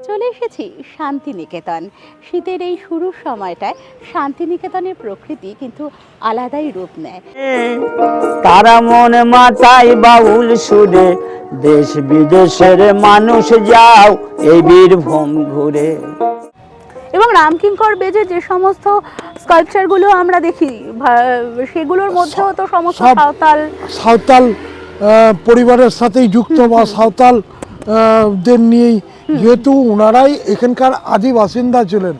চলে এসেছি শান্তিনিকেতন। শীতের এই শুরুর সময়টায় শান্তিনিকেতনের প্রকৃতি কিন্তু আলাদাই রূপ নেয়। তারা মন মাতায় বাউল সুরে, দেশ বিদেশের মানুষ যাও এই বীরভূম ঘুরে। এবং রামকিঙ্কর বেজে যে সমস্ত স্কাল্পচারগুলো আমরা দেখি, সেগুলোর মধ্যেও তো সমস্ত সব সাঁওতাল সাঁওতাল পরিবারের সাথেই যুক্ত বা সাঁওতাল দের নিয়েই, যেহেতু ওনারাই এখানকার আদি বাসিন্দা ছিলেন।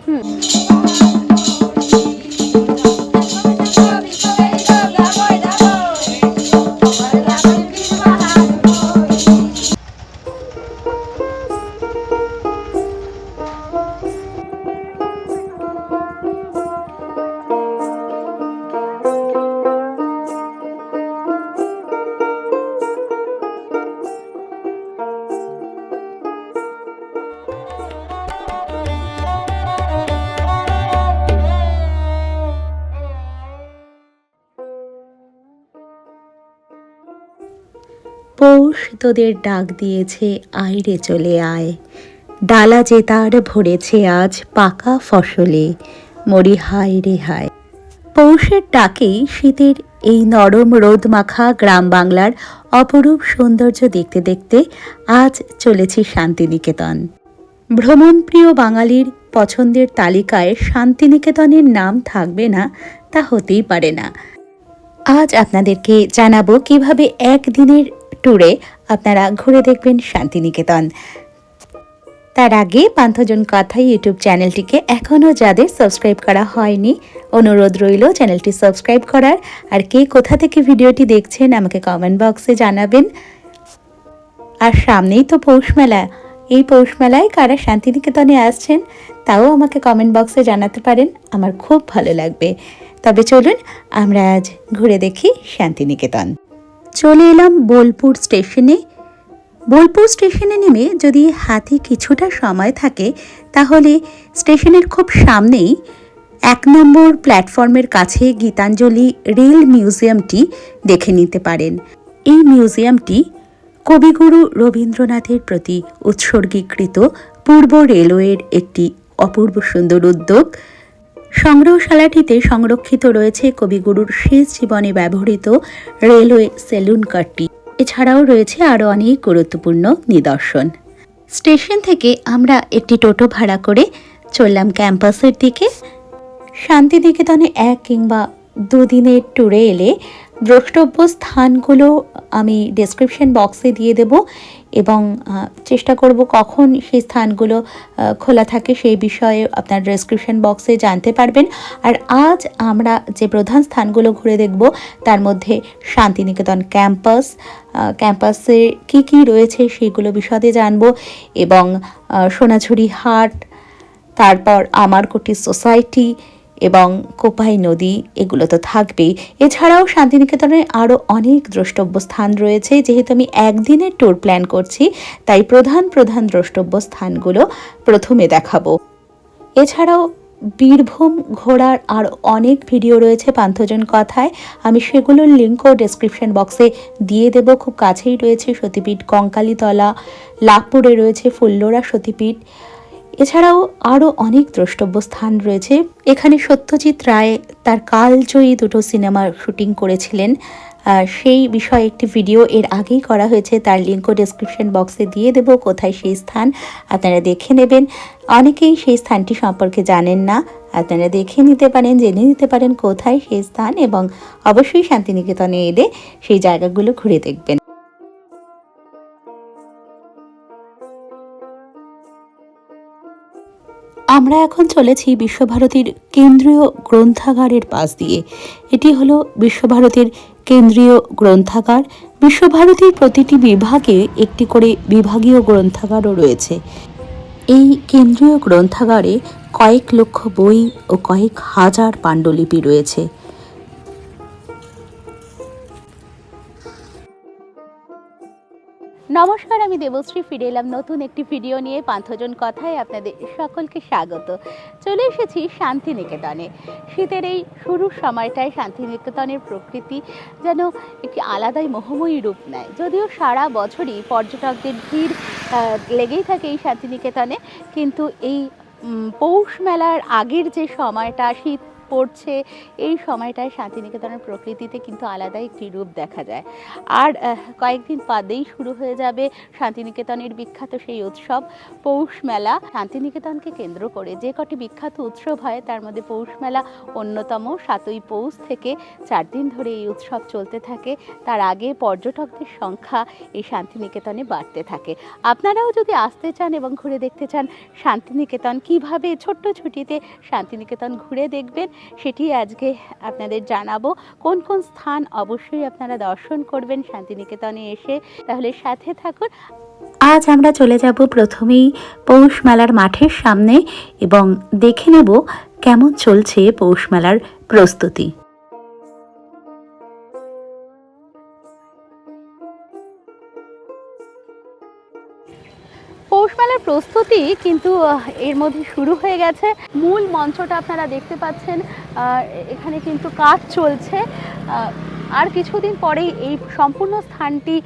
পৌষ তোদের ডাক দিয়েছে আইরে চলে আয়, ডালা যে তার ভরেছে আজ পাকা ফসলে, মরি হায় রে হায়। পৌষের ডাকেই শীতের এই নরম রোদ মাখা গ্রাম বাংলার অপরূপ সৌন্দর্য দেখতে দেখতে আজ চলেছি শান্তিনিকেতন। ভ্রমণপ্রিয় বাঙালির পছন্দের তালিকায় শান্তিনিকেতনের নাম থাকবে না তা হতেই পারে না। আজ আপনাদেরকে জানাবো কিভাবে একদিনের ট্যুরে আপনারা ঘুরে দেখবেন শান্তিনিকেতন। তার আগে পান্থজন কথা ইউটিউব চ্যানেলটিকে এখনও যাদের সাবস্ক্রাইব করা হয়নি, অনুরোধ রইল চ্যানেলটি সাবস্ক্রাইব করার। আর কে কোথা থেকে ভিডিওটি দেখছেন আমাকে কমেন্ট বক্সে জানাবেন। আর সামনেই তো পৌষ মেলা, এই পৌষ মেলায় কারা শান্তিনিকেতনে আসছেন তাও আমাকে কমেন্ট বক্সে জানাতে পারেন, আমার খুব ভালো লাগবে। তবে চলুন আমরা আজ ঘুরে দেখি শান্তিনিকেতন। চলে এলাম বোলপুর স্টেশনে। বোলপুর স্টেশনে নেমে যদি হাতে কিছুটা সময় থাকে তাহলে স্টেশনের খুব সামনেই 1 নম্বর প্ল্যাটফর্মের কাছে গীতাঞ্জলি রেল মিউজিয়ামটি দেখে নিতে পারেন। এই মিউজিয়ামটি কবিগুরু রবীন্দ্রনাথের প্রতি উৎসর্গীকৃত পূর্ব রেলওয়ের একটি অপূর্ব সুন্দর উদ্যোগ। সংগ্রহশালাটিতে সংরক্ষিত রয়েছে কবিগুরুর শেষ জীবনে ব্যবহৃত রেলওয়ে সেলুন কারটি। এছাড়াও রয়েছে আরও অনেক গুরুত্বপূর্ণ নিদর্শন। স্টেশন থেকে আমরা একটি টোটো ভাড়া করে চললাম ক্যাম্পাসের দিকে। শান্তিনিকেতনে 1 কিংবা 2 দিনের ট্যুরে এলে দ্রষ্টব্য স্থানগুলো আমি ডেসক্রিপশন বক্সে দিয়ে দেব এবং চেষ্টা করব কখন সেই স্থানগুলো খোলা থাকে সেই বিষয়ে আপনার ডেসক্রিপশন বক্সে জানতে পারবেন। আর আজ আমরা যে প্রধান স্থানগুলো ঘুরে দেখব তার মধ্যে শান্তিনিকেতন ক্যাম্পাসে কি কি রয়েছে সেগুলো বিশদে জানব এবং সোনাঝুরি হাট, তারপর আমারকুটি সোসাইটি এবং কোপাই নদী, এগুলো তো থাকবেই। এছাড়াও শান্তিনিকেতনে আরও অনেক দ্রষ্টব্য স্থান রয়েছে। যেহেতু আমি একদিনের ট্যুর প্ল্যান করছি তাই প্রধান প্রধান দ্রষ্টব্য স্থানগুলো প্রথমে দেখাবো। এছাড়াও বীরভূম ঘোরার আরও অনেক ভিডিও রয়েছে পান্থজন কথায়, আমি সেগুলোর লিঙ্কও ডেসক্রিপশন বক্সে দিয়ে দেব। খুব কাছেই রয়েছে সতীপীঠ কঙ্কালীতলা, লাভপুরে রয়েছে ফুল্লরা সতীপীঠ। এছাড়াও আরও অনেক দ্রষ্টব্য স্থান রয়েছে। এখানে সত্যজিৎ রায় তার কালজয়ী 2টো সিনেমার শুটিং করেছিলেন, সেই বিষয়ে একটি ভিডিও এর আগেই করা হয়েছে, তার লিঙ্কও ডেসক্রিপশন বক্সে দিয়ে দেব। কোথায় সেই স্থান আপনারা দেখে নেবেন। অনেকেই সেই স্থানটি সম্পর্কে জানেন না, আপনারা দেখে নিতে পারেন, জেনে নিতে পারেন কোথায় সেই স্থান, এবং অবশ্যই শান্তিনিকেতনে এলে সেই জায়গাগুলো ঘুরে দেখবেন। আমরা এখন চলেছি বিশ্বভারতীর কেন্দ্রীয় গ্রন্থাগারের পাশ দিয়ে। এটি হলো বিশ্বভারতীর কেন্দ্রীয় গ্রন্থাগার। বিশ্বভারতীর প্রতিটি বিভাগে একটি করে বিভাগীয় গ্রন্থাগারও রয়েছে। এই কেন্দ্রীয় গ্রন্থাগারে কয়েক লক্ষ বই ও কয়েক হাজার পাণ্ডুলিপি রয়েছে। নমস্কার, আমি দেবশ্রী ফিরে এলাম নতুন একটি ভিডিও নিয়ে। পান্থজন কথায় আপনাদের সকলকে স্বাগত। চলে এসেছি শান্তিনিকেতনে। শীতের এই শুরুর সময়টায় শান্তিনিকেতনের প্রকৃতি যেন একটি আলাদাই মোহময়ী রূপ নেয়। যদিও সারা বছরই পর্যটকদের ভিড় লেগেই থাকে এই শান্তিনিকেতনে, কিন্তু এই পৌষ মেলার আগের যে সময়টা, শীত পড়ছে, এই সময়টায় শান্তিনিকেতনের প্রকৃতিতে কিন্তু আলাদাই একটি রূপ দেখা যায়। আর কয়েকদিন বাদেই শুরু হয়ে যাবে শান্তিনিকেতনের বিখ্যাত সেই উৎসব পৌষ মেলা। শান্তিনিকেতনকে কেন্দ্র করে যে কটি বিখ্যাত উৎসব হয় তার মধ্যে পৌষ মেলা অন্যতম। 7ই পৌষ থেকে 4 দিন ধরে এই উৎসব চলতে থাকে। তার আগে পর্যটকদের সংখ্যা এই শান্তিনিকেতনে বাড়তে থাকে। আপনারাও যদি আসতে চান এবং ঘুরে দেখতে চান শান্তিনিকেতন, কিভাবে ছোট্ট ছুটিতে শান্তিনিকেতন ঘুরে দেখবেন, সেটি আজকে আপনাদের জানাবো। কোন কোন স্থান অবশ্যই আপনারা দর্শন করবেন শান্তিনিকেতনে এসে, তাহলে সাথে থাকুন। আজ আমরা চলে যাব প্রথমেই পৌষ মেলার মাঠের সামনে এবং দেখে নেব কেমন চলছে পৌষ মেলার প্রস্তুতি। পৌষ মেলার প্রস্তুতি কিন্তু এর মধ্যে শুরু হয়ে গেছে। মূল মঞ্চটা আপনারা দেখতে পাচ্ছেন, এখানে কিন্তু কাজ চলছে। আর কিছুদিন পরেই এই সম্পূর্ণ স্থানটি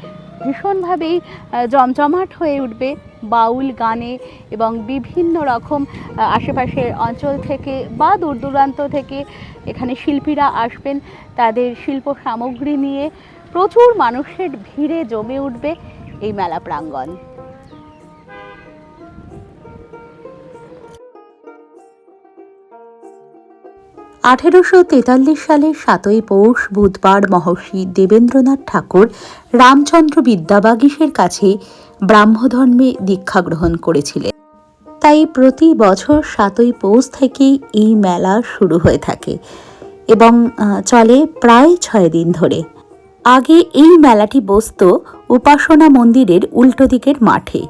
ভীষণভাবেই জমজমাট হয়ে উঠবে বাউল গানে, এবং বিভিন্ন রকম আশেপাশের অঞ্চল থেকে বা দূর দূরান্ত থেকে এখানে শিল্পীরা আসবেন তাদের শিল্প সামগ্রী নিয়ে। প্রচুর মানুষের ভিড়ে জমে উঠবে এই মেলা প্রাঙ্গণ। 1843 সালের 7ই পৌষ বুধবার মহর্ষি দেবেন্দ্রনাথ ঠাকুর রামচন্দ্র বিদ্যাবাগীশের কাছে ব্রাহ্মধর্মে দীক্ষা গ্রহণ করেছিলেন। তাই প্রতি বছর 7ই পৌষ থেকেই এই মেলা শুরু হয়ে থাকে এবং চলে প্রায় 6 দিন ধরে। আগে এই মেলাটি বসত উপাসনা মন্দিরের উল্টো দিকের মাঠে,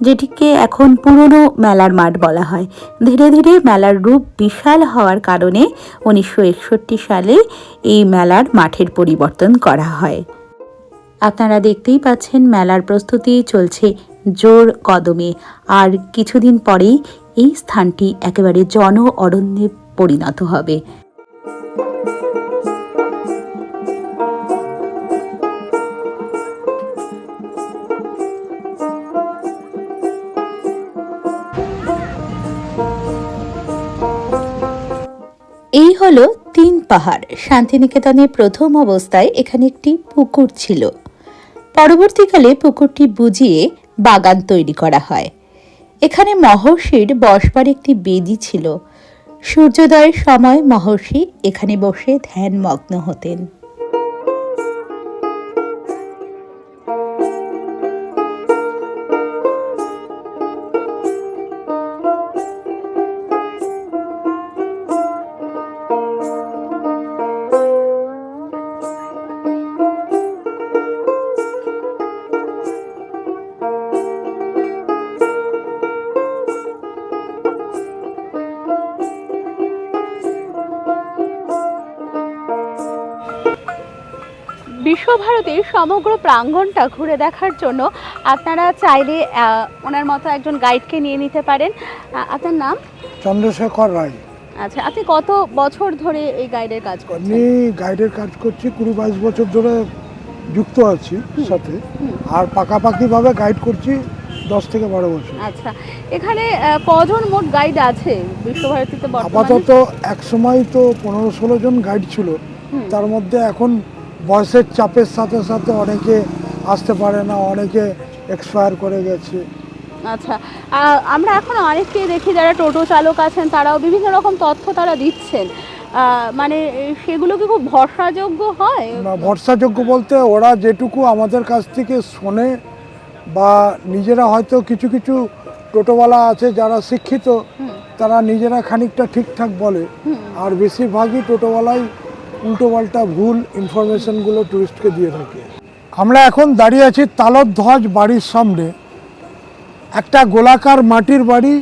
যেটিকে এখন পুরনো মেলার মাঠ বলা হয়। ধীরে ধীরে মেলার রূপ বিশাল হওয়ার কারণে 1961 সালে এই মেলার মাঠের পরিবর্তন করা হয়। আপনারা দেখতেই পাচ্ছেন মেলার প্রস্তুতি চলছে জোর কদমে, আর কিছুদিন পরেই এই স্থানটি একেবারে জন অরণ্যে পরিণত হবে। এই হলো 3 পাহাড়। শান্তিনিকেতনে প্রথম অবস্থায় এখানে একটি পুকুর ছিল। পরবর্তীকালে পুকুরটি বুজিয়ে বাগান তৈরি করা হয়। এখানে মহর্ষির বসবার একটি বেদি ছিল। সূর্যোদয়ের সময় মহর্ষি এখানে বসে ধ্যানমগ্ন হতেন। বিশ্বভারতীর সমগ্র প্রাঙ্গণটা ঘুরে দেখার জন্য আপনারা চাইলে ওনার মতো একজন গাইডকে নিয়ে নিতে পারেন। আপনার নাম? চন্দ্রশেখর রায়। আচ্ছা, আপনি কত বছর ধরে এই গাইডের কাজ করছেন? আমি গাইডের কাজ করছি 20-22 বছর ধরে যুক্ত আছি সাথে, আর পাকাপাকিভাবে গাইড করছি 10 থেকে 12 বছর। আচ্ছা, এখানে কজন মোট গাইড আছে বিশ্বভারতীতে বর্তমানে? আপাতত এক সময় তো 15-16 জন গাইড ছিল, তার মধ্যে এখন বয়সের চাপের সাথে সাথে অনেকে আসতে পারে না, অনেকে এক্সপায়ার করে গেছে। আচ্ছা, আমরা এখন অনেককে দেখি যারা টোটো চালক আছেন, তারাও বিভিন্ন রকম তথ্য তারা দিচ্ছেন, মানে সেগুলো কি খুব ভরসাযোগ্য হয়? না, ভরসাযোগ্য বলতে ওরা যেটুকু আমাদের কাছ থেকে শোনে, বা নিজেরা হয়তো কিছু কিছু টোটোওয়ালা আছে যারা শিক্ষিত, তারা নিজেরা খানিকটা ঠিকঠাক বলে, আর বেশিরভাগই টোটোওয়ালাই উল্টোপাল্টা ভুল ইনফরমেশনগুলো টুরিস্টকে দিয়ে থাকে। আমরা এখন দাঁড়িয়ে আছি তালধ্বজ বাড়ির সামনে। একটা গোলাকার মাটির বাড়ি,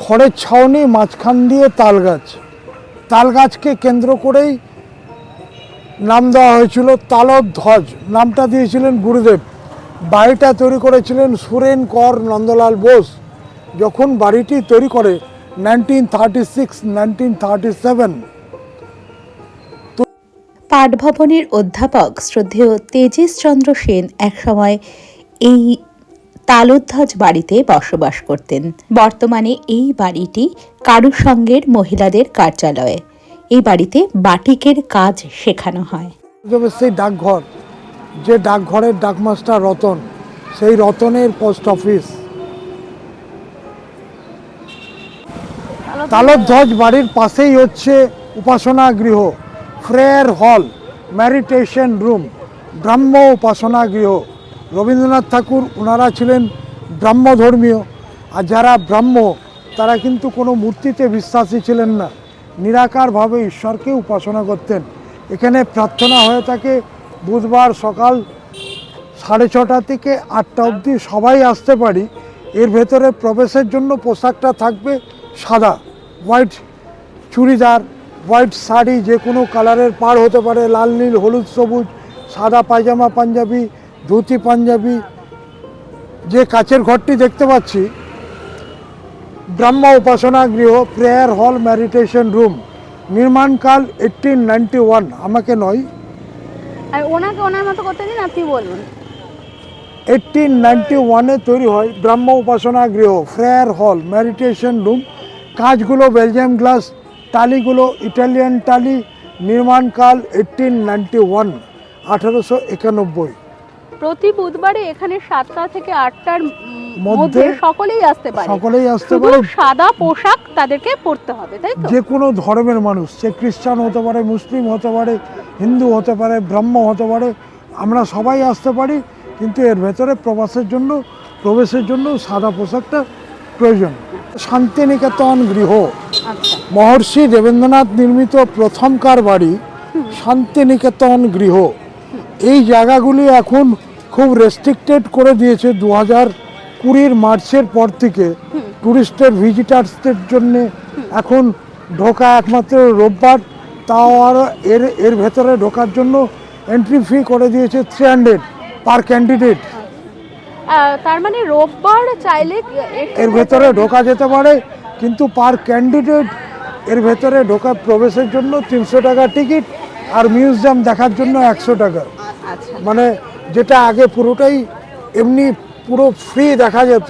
খড়ের ছাউনি, মাঝখান দিয়ে তাল গাছ। তাল গাছকে কেন্দ্র করেই নাম দেওয়া হয়েছিল তালধ্বজ। নামটা দিয়েছিলেন গুরুদেব। বাড়িটা তৈরি করেছিলেন সুরেন কর নন্দলাল বোস। যখন বাড়িটি তৈরি করে 1936, 1937, পাঠভবনের অধ্যাপক শ্রদ্ধেয় তেজেশ চন্দ্র সেন একসময় এই তালধ্বজ বাড়িতে বসবাস করতেন। বর্তমানে এই বাড়িটি কারুসঙ্গের মহিলাদের কার্যালয়। এই বাড়িতে বাটিকের কাজ শেখানো হয়। সেই ডাকঘর, যে ডাকঘরের ডাকমাস্টার রতন, সেই রতনের পোস্ট অফিস। তালধ্বজ বাড়ির পাশেই হচ্ছে উপাসনা গৃহ, প্রেয়ার হল, মেডিটেশন রুম, ব্রাহ্ম উপাসনা গৃহ। রবীন্দ্রনাথ ঠাকুর ওনারা ছিলেন ব্রাহ্মধর্মীয়, আর যারা ব্রাহ্ম তারা কিন্তু কোনো মূর্তিতে বিশ্বাসী ছিলেন না, নিরাকারভাবে ঈশ্বরকে উপাসনা করতেন। এখানে প্রার্থনা হয়ে থাকে বুধবার সকাল 6:30 থেকে 8টা অবধি, সবাই আসতে পারি। এর ভেতরে প্রবেশের জন্য পোশাকটা থাকবে সাদা, হোয়াইট চুড়িদার, হোয়াইট শাড়ি, যে কোনো কালারের পার হতে পারে, লাল নীল হলুদ সবুজ, সাদা পায়জামা পাঞ্জাবি, ধুতি পাঞ্জাবি। যে কাচের ঘরটি দেখতে পাচ্ছি ব্রহ্ম উপাসনা গৃহ, প্রেয়ার হল, মেডিটেশন রুম, নির্মাণকাল 1891। আমাকে নয়, আর ওনাকে ওনার মতো করতে দিন, আপনি বলুন। 1891-এ তৈরি হয় ব্রহ্ম উপাসনা গৃহ, প্রেয়ার হল, মেডিটেশন রুম। কাজগুলো বেলজিয়াম গ্লাস, টালিগুলো ইটালিয়ান টালি। নির্মাণকাল 1891, 1891। প্রতি বুধবারে এখানে 7টা থেকে 8টার মধ্যে মধ্যে সকলেই আসতে পারে। সকলেই আসতে শুধু পারে। সাদা পোশাক তাদেরকে পরতে হবে, তাই তো? যে কোনো ধর্মের মানুষ, সে খ্রিস্টান হতে পারে, মুসলিম হতে পারে, হিন্দু হতে পারে, ব্রাহ্ম হতে পারে, আমরা সবাই আসতে পারি। কিন্তু এর ভেতরে প্রবেশের জন্য সাদা পোশাকটা প্রয়োজন। শান্তিনিকেতন গৃহ, আচ্ছা, মহর্ষি দেবেন্দ্রনাথ নির্মিত প্রথমকার বাড়ি শান্তিনিকেতন গৃহ। এই জায়গাগুলি এখন খুব রেস্ট্রিক্টেড করে দিয়েছে 2020 মার্চের পর থেকে। ট্যুরিস্টের ভিজিটার্সদের জন্য এখন ঢোকা একমাত্র রোববার, তাও আর এর ভেতরে ঢোকার জন্য এন্ট্রি ফি করে দিয়েছে 300 পার ক্যান্ডিডেট। তার মানে রোববার চাইলে এর ভেতরে ঢোকা যেতে পারে, কিন্তু পার ক্যান্ডিডেট এর ভেতরে ঢোকা প্রবেশের জন্য 300 টাকা টিকিট, আর মিউজিয়াম দেখার জন্য 100 টাকা। আচ্ছা, মানে যেটা আগে পুরোটাই এমনি পুরো ফ্রি দেখা যেত,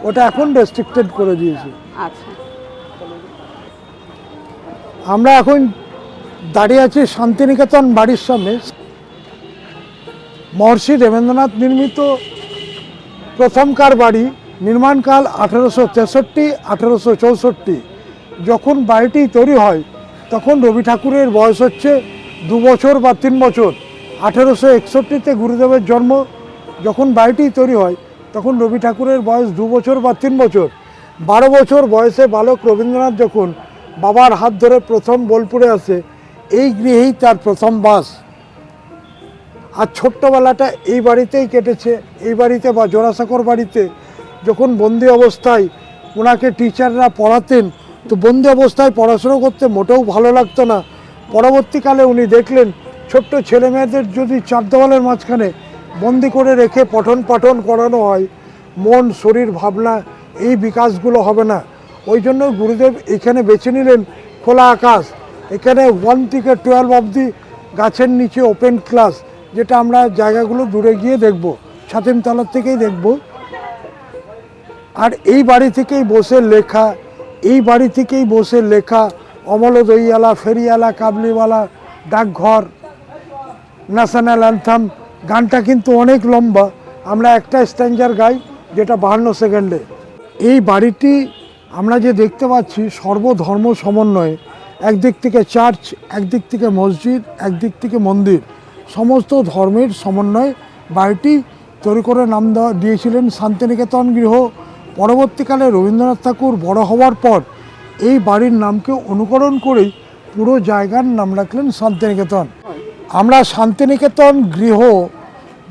ওটা এখন রেস্ট্রিক্টেড করে দিয়েছে। আচ্ছা, আমরা এখন দাঁড়িয়ে আছি শান্তিনিকেতন বাড়ির সামনে। মহর্ষি দেবেন্দ্রনাথ নির্মিত প্রথমকার বাড়ি, নির্মাণকাল 1863, 1864। যখন বাড়িটি তৈরি হয় তখন রবি ঠাকুরের বয়স হচ্ছে 2 বছর বা 3 বছর। 1861-তে গুরুদেবের জন্ম। যখন বাড়িটি তৈরি হয় তখন রবি ঠাকুরের বয়স 2 বছর বা 3 বছর। 12 বছর বয়সে বালক রবীন্দ্রনাথ যখন বাবার হাত ধরে প্রথম বোলপুরে আসে, এই গৃহেই তার প্রথম বাস। আর ছোট্টবেলাটা এই বাড়িতেই কেটেছে, এই বাড়িতে বা জোড়াসাঁকোর বাড়িতে। যখন বন্দি অবস্থায় ওনাকে টিচাররা পড়াতেন, তো বন্দি অবস্থায় পড়াশুনো করতে মোটেও ভালো লাগতো না। পরবর্তীকালে উনি দেখলেন ছোট্ট ছেলে মেয়েদের যদি 4 দেওয়ালের মাঝখানে বন্দি করে রেখে পঠন পাঠন করানো হয়, মন, শরীর, ভাবনা এই বিকাশগুলো হবে না। ওই জন্য গুরুদেব এখানে বেছে নিলেন খোলা আকাশ। এখানে 1 থেকে 12 অবধি গাছের নিচে ওপেন ক্লাস, যেটা আমরা জায়গাগুলো দূরে গিয়ে দেখব, ছাতিমতলার থেকেই দেখব। আর এই বাড়ি থেকেই বসে লেখা অমল দইয়ালা, ফেরিয়ালা, কাবলিওয়ালা, ডাকঘর, ন্যাশনাল অ্যান্থাম। গানটা কিন্তু অনেক লম্বা, আমরা একটা স্ট্যাঞ্জার গাই, যেটা 52 সেকেন্ডে। এই বাড়িটি আমরা যে দেখতে পাচ্ছি সর্বধর্ম সমন্বয়ে, একদিক থেকে চার্চ, একদিক থেকে মসজিদ, একদিক থেকে মন্দির, সমস্ত ধর্মের সমন্বয়ে বাড়িটি তৈরি করে নাম দিয়েছিলেন শান্তিনিকেতন গৃহ। পরবর্তীকালে রবীন্দ্রনাথ ঠাকুর বড় হওয়ার পর এই বাড়ির নামকে অনুকরণ করেই পুরো জায়গার নাম রাখলেন শান্তিনিকেতন। আমরা শান্তিনিকেতন গৃহ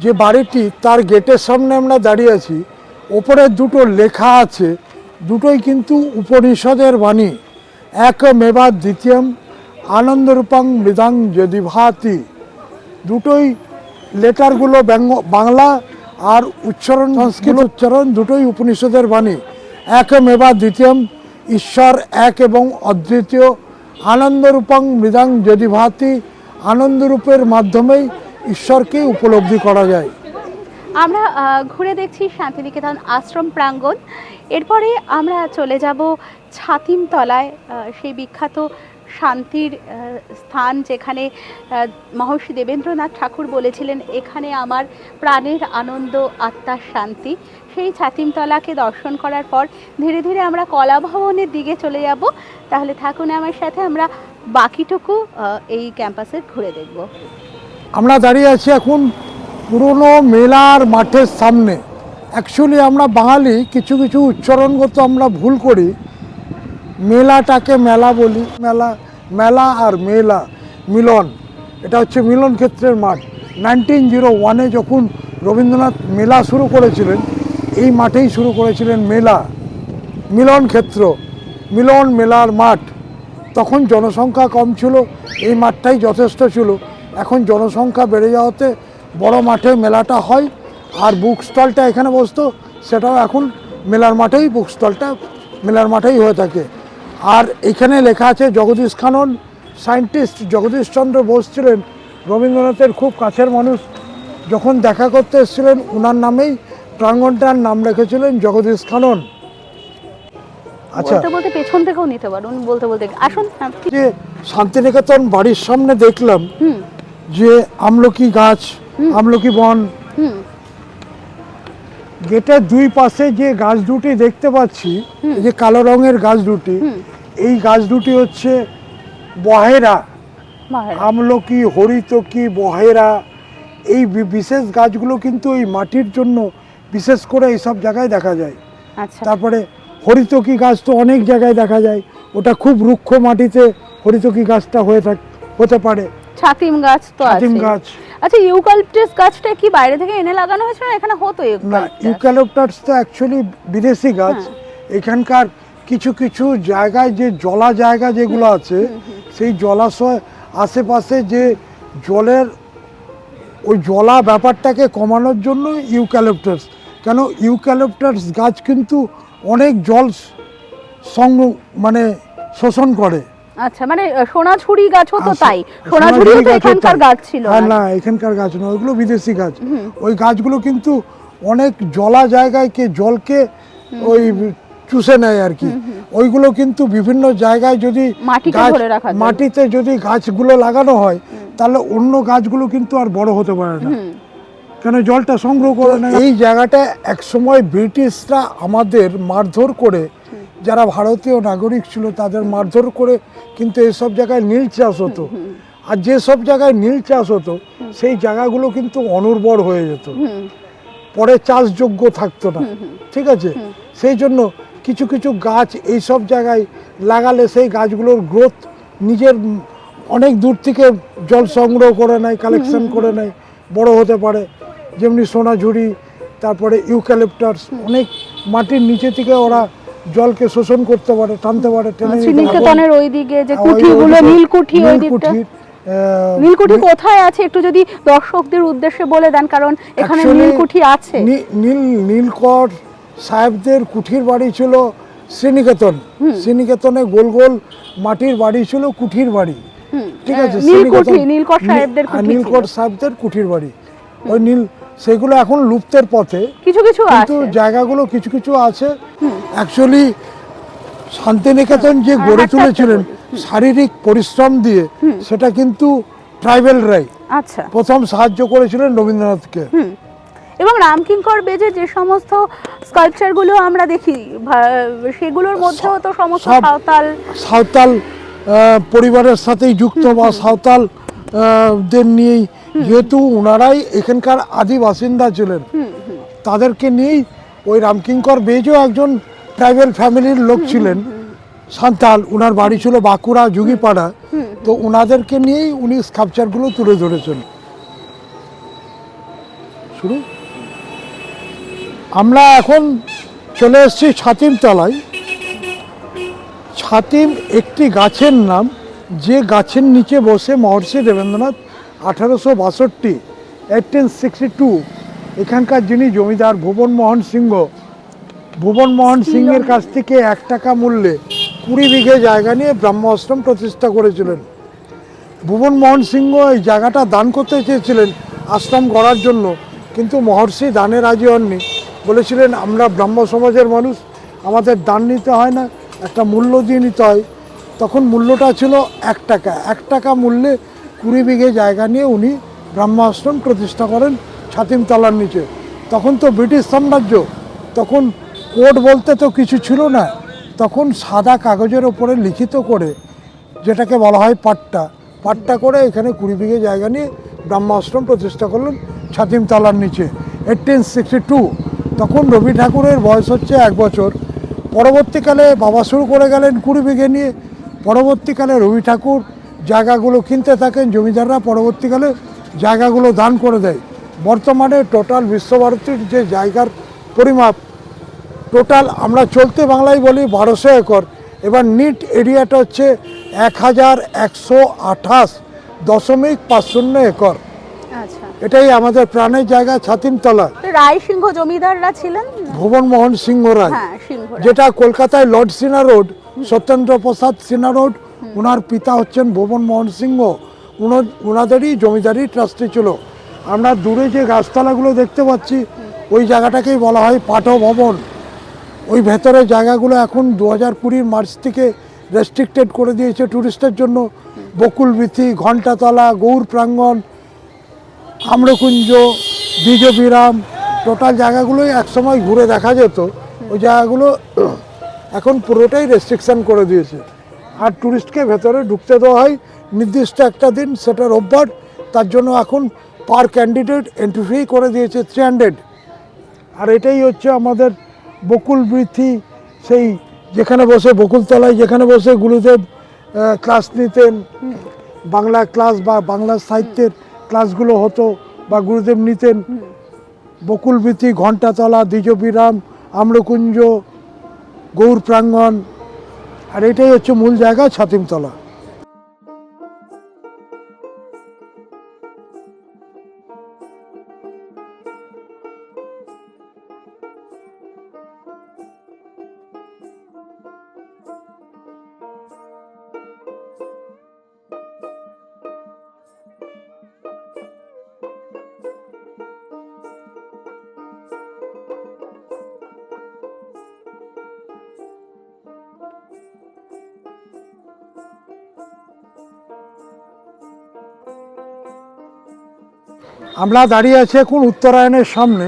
যে বাড়িটি, তার গেটের সামনে আমরা দাঁড়িয়ে আছি। ওপরে দুটো লেখা আছে, দুটোই কিন্তু উপনিষদের বাণী। একমেবা দ্বিতীয়ম আনন্দরূপং মৃদাং যদি ভাতি। দুটোই লেটারগুলো বাংলা আর উচ্চারণ, সংস্কৃত উচ্চারণ দুটোই উপনিষদের বাণী। একমেবা দ্বিতীয়ম, ঈশ্বর এক এবং অদ্বিতীয়। আনন্দরূপং মৃদাং যদি ভাতি, আনন্দরূপের মাধ্যমেই ঈশ্বরকে উপলব্ধি করা যায়। আমরা ঘুরে দেখছি শান্তিনিকেতন আশ্রম প্রাঙ্গণ। এরপরে আমরা চলে যাব ছাতিম তলায়, সেই বিখ্যাত শান্তির স্থান, যেখানে মহর্ষি দেবেন্দ্রনাথ ঠাকুর বলেছিলেন, এখানে আমার প্রাণের আনন্দ, আত্মার শান্তি। সেই ছাতিমতলাকে দর্শন করার পর ধীরে ধীরে আমরা কলা ভবনের দিকে চলে যাব। তাহলে থাকুন আমার সাথে, আমরা বাকিটুকু এই ক্যাম্পাসে ঘুরে দেখব। আমরা দাঁড়িয়ে আছি এখন পুরনো মেলার মাঠের সামনে। অ্যাকচুয়ালি আমরা বাঙালি কিছু কিছু উচ্চারণগত আমরা ভুল করি। মেলাটাকে মেলা বলি, মেলা আর মেলা মিলন, এটা হচ্ছে মিলন ক্ষেত্রের মাঠ। 1901-এ যখন রবীন্দ্রনাথ মেলা শুরু করেছিলেন, এই মাঠেই শুরু করেছিলেন মেলা, মিলন ক্ষেত্র, মিলন মেলার মাঠ। তখন জনসংখ্যা কম ছিল, এই মাঠটাই যথেষ্ট ছিল। এখন জনসংখ্যা বেড়ে যাওয়াতে বড় মাঠে মেলাটা হয়, আর বুক স্টলটা এখানে বসতো, সেটাও এখন মেলার মাঠেই, বুক স্টলটা মেলার মাঠেই হয়ে থাকে। আর এখানে লেখা আছে জগদীশ খানন, সায়েন্টিস্ট জগদীশ চন্দ্র বোস ছিলেন রবীন্দ্রনাথের খুব কাছের মানুষ। যখন দেখা করতে এসেছিলেন, ওনার নামেই প্রাঙ্গণটার নাম রেখেছিলেন জগদীশ খানন। আচ্ছা, বলতে বলতে পেছন থেকেও নিতে পারুন, বলতে বলতে আসুন। যে শান্তিনিকেতন বাড়ির সামনে দেখলাম যে আমলকি গাছ, আমলকি বন, গেটের দুই পাশে যে গাছ দুটি দেখতে পাচ্ছি, এই যে কালো রঙের গাছ দুটি, এই গাছ দুটি হচ্ছে বহেরা, আমলকি, হরিতকি, বহেরা। এই বিশেষ গাছগুলো কিন্তু এই মাটির জন্য বিশেষ করে এইসব জায়গায় দেখা যায়। তারপরে হরিতকি গাছ তো অনেক জায়গায় দেখা যায়, ওটা খুব রুক্ষ মাটিতে হরিতকি গাছটা হতে পারে। ছাতিম গাছ তো আছে। ছাতিম গাছ। আচ্ছা, ইউক্যালিপটাস গাছটা কি বাইরে থেকে এনে লাগানো হয়েছে না এখানে হতো? না, ইউক্যালিপটাস তো অ্যাকচুয়ালি বিদেশি গাছ। এখানকার কিছু কিছু জায়গায় যে জলা জায়গা যেগুলো আছে, সেই জলাশয় আশেপাশে যে জলের ওই জলা ব্যাপারটাকে কমানোর জন্য ইউক্যালিপটাস। কেন, ইউক্যালিপটাস গাছ কিন্তু অনেক জল মানে শোষণ করে। আচ্ছা, মানে সোনাঝুরি গাছও তো তাই? সোনাঝুরিও তো এখানকার গাছ ছিল? না, এখানকার গাছ না, ওইগুলো বিদেশি গাছ। ওই গাছগুলো কিন্তু অনেক জলা জায়গায় জলকে ওই চুষে নেয় আর কি। ওইগুলো কিন্তু বিভিন্ন জায়গায় যদি মাটিতে যদি গাছগুলো লাগানো হয়, তাহলে অন্য গাছগুলো কিন্তু আর বড় হতে পারে না, কেন জলটা সংগ্রহ করে না। এই জায়গাটা একসময় ব্রিটিশরা আমাদের মারধর করে, যারা ভারতীয় নাগরিক ছিল তাদের মারধর করে কিন্তু এইসব জায়গায় নীল চাষ হতো। আর যেসব জায়গায় নীল চাষ হতো সেই জায়গাগুলো কিন্তু অনুর্বর হয়ে যেত, পরে চাষযোগ্য থাকতো না। ঠিক আছে, সেই জন্য কিছু কিছু গাছ এইসব জায়গায় লাগালে সেই গাছগুলোর গ্রোথ নিজের অনেক দূর থেকে জল সংগ্রহ করে নেয়, কালেকশন করে নেয়, বড় হতে পারে। যেমনি সোনাঝুরি, তারপরে ইউক্যালিপটাস, অনেক মাটির নিচে থেকে ওরা জলকে শোষণ করতে পারে, টানতে পারে, টেনে নিতে পারে। নিকেতনের ওইদিকে যে কুঠিগুলো, নীলকুঠি, ওই দিকটা নীলকুঠি কোথায় আছে একটু যদি দর্শকদের উদ্দেশ্যে বলে দেন, কারণ এখানে নীলকুঠি আছে। নীলকর সাহেবদের কুঠির বাড়ি ছিল শ্রীনিকেতন। শ্রীনিকেতনে গোল গোল মাটির বাড়ি ছিল, কুঠির বাড়ি। ঠিক আছে, নীলকর সাহেবদের কুঠির বাড়ি। ওই সেগুলো এখন লুপ্তের পথে, কিছু কিছু কিন্তু জায়গাগুলো কিছু কিছু আছে। অ্যাকচুয়ালি শান্তিনিকেতন যে গড়ে তুলেছিলেন শারীরিক পরিশ্রম দিয়ে, সেটা কিন্তু ট্রাইবেলরাই প্রথম সাহায্য করেছিলেন রবীন্দ্রনাথকে। এবং রামকিঙ্কর বেজে যে সমস্ত স্কাল্পচারগুলো আমরা দেখি, সেগুলোর মধ্যেও তো সমস্ত সাঁওতাল পরিবারের সাথেই যুক্ত, বা সাঁওতাল দের নিয়েই, যেহেতু ওনারাই এখানকার আদি বাসিন্দা ছিলেন, তাদেরকে নিয়েই ওই রামকিঙ্কর বেজও একজন ট্রাইবেল ফ্যামিলির লোক ছিলেন, সাঁওতাল। ওনার বাড়ি ছিল বাঁকুড়া, যুগিপাড়া। তো ওনাদেরকে নিয়েই উনি স্কাল্পচারগুলো তুলে ধরেছেন। শুরু আমরা এখন চলে এসেছি ছাতিম তলায়। ছাতিম একটি গাছের নাম, যে গাছের নিচে বসে মহর্ষি দেবেন্দ্রনাথ 1862 এখানকার যিনি জমিদার ভুবনমোহন সিংহের কাছ থেকে 1 টাকা মূল্যে 20 বিঘে জায়গা নিয়ে ব্রহ্ম আশ্রম প্রতিষ্ঠা করেছিলেন। ভুবনমোহন সিংহ এই জায়গাটা দান করতে চেয়েছিলেন আশ্রম গড়ার জন্য, কিন্তু মহর্ষি দানে রাজি হননি। বলেছিলেন আমরা ব্রাহ্ম সমাজের মানুষ, আমাদের দান নিতে হয় না, একটা মূল্য দিয়ে নিতে হয়। তখন মূল্যটা ছিল 1 টাকা। 1 টাকা মূল্যে 20 বিঘে জায়গা নিয়ে উনি ব্রহ্ম আশ্রম প্রতিষ্ঠা করেন ছাতিমতলার নিচে। তখন তো ব্রিটিশ সাম্রাজ্য, তখন কোড বলতে তো কিছু ছিল না, তখন সাদা কাগজের ওপরে লিখিত করে, যেটাকে বলা হয় পাট্টা করে এখানে 20 বিঘে জায়গা নিয়ে ব্রহ্ম আশ্রম প্রতিষ্ঠা করলেন ছাতিমতলার নিচে 1862। তখন রবি ঠাকুরের বয়স হচ্ছে 1 বছর। পরবর্তীকালে বাবা শুরু করে গেলেন 20 বিঘে নিয়ে। পরবর্তীকালে রবি ঠাকুর জায়গাগুলো কিনতে থাকেন, জমিদাররা পরবর্তীকালে জায়গাগুলো দান করে দেয়। বর্তমানে টোটাল বিশ্বভারতীর যে জায়গার পরিমাপ, টোটাল আমরা চলতে বাংলায় বলি 1200 একর। এবার নিট এরিয়াটা হচ্ছে 1128.50 একর। আচ্ছা, এটাই আমাদের প্রাণের জায়গা ছাতিমতলা। রায় সিংহ জমিদাররা ছিলেন? ভুবনমোহন সিংহ রায়, হ্যাঁ, সিংহ রায়। যেটা কলকাতায় লর্ড সিনহা রোড, সত্যেন্দ্র প্রসাদ সিনহা রোড, ওনার পিতা হচ্ছেন ভুবনমোহন সিংহ। ওনাদেরই জমিদারি ট্রাস্টি ছিল। আমরা দূরে যে গাছতলাগুলো দেখতে পাচ্ছি ওই জায়গাটাকেই বলা হয় পাঠ ভবন। ওই ভেতরের জায়গাগুলো এখন 2020 মার্চ থেকে রেস্ট্রিক্টেড করে দিয়েছে ট্যুরিস্টের জন্য। বকুলবীথি, ঘণ্টাতলা, গৌর প্রাঙ্গণ, আম্রকুঞ্জ, দ্বিজবিরাম, টোটাল জায়গাগুলোই একসময় ঘুরে দেখা যেত। ওই জায়গাগুলো এখন পুরোটাই রেস্ট্রিকশন করে দিয়েছে। আর ট্যুরিস্টকে ভেতরে ঢুকতে দেওয়া হয় নির্দিষ্ট একটা দিন, সেটা রোববার। তার জন্য এখন পার ক্যান্ডিডেট এন্ট্রি ফি করে দিয়েছে 300। আর এটাই হচ্ছে আমাদের বকুলবীথি, সেই যেখানে বসে বকুলতলায় যেখানে বসে গুরুদেব ক্লাস নিতেন, বাংলা ক্লাস বা বাংলা সাহিত্যের ক্লাসগুলো হতো বা গুরুদেব নিতেন। বকুলবীথি, ঘণ্টাতলা, দ্বিজবিরাম, আম্রকুঞ্জ, গৌর প্রাঙ্গণ, আর এটাই হচ্ছে মূল জায়গা ছাতিমতলা। আমরা দাঁড়িয়ে আছি এখন উত্তরায়ণের সামনে।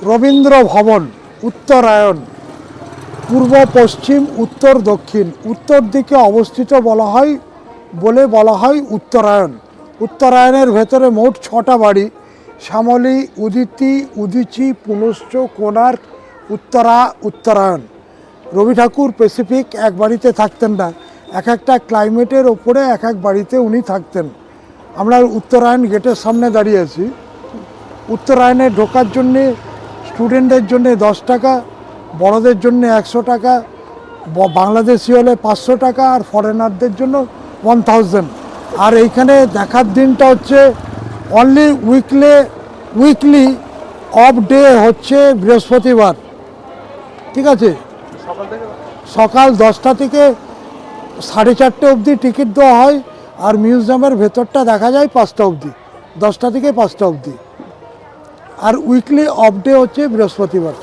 রবীন্দ্র ভবন, উত্তরায়ণ, পূর্ব পশ্চিম উত্তর দক্ষিণ, উত্তর দিকে অবস্থিত বলা হয় উত্তরায়ণ। উত্তরায়ণের ভেতরে মোট 6টা বাড়ি: শ্যামলী, উদিতি, উদিচি, পুনশ্চ, কোণার্ক, উত্তরায়ণ। রবি ঠাকুর স্পেসিফিক এক বাড়িতে থাকতেন না, এক একটা ক্লাইমেটের ওপরে এক এক বাড়িতে উনি থাকতেন। আমরা উত্তরায়ণ গেটের সামনে দাঁড়িয়ে আছি। উত্তরায়ণে ঢোকার জন্যে স্টুডেন্টদের জন্য 10 টাকা, বড়দের জন্য 100 টাকা, বাংলাদেশি হলে 500 টাকা, আর ফরেনারদের জন্য 1000। আর এইখানে দেখার দিনটা হচ্ছে অনলি উইকলি অফ ডে হচ্ছে বৃহস্পতিবার, ঠিক আছে? সকাল 10টা থেকে 4:30 অবধি টিকিট দেওয়া হয়, আর মিউজিয়ামের ভেতরটা দেখা যায় 5টা অবধি, 10টা থেকে 5টা অবধি। আর উইকলি অফ ডে হচ্ছে বৃহস্পতিবার।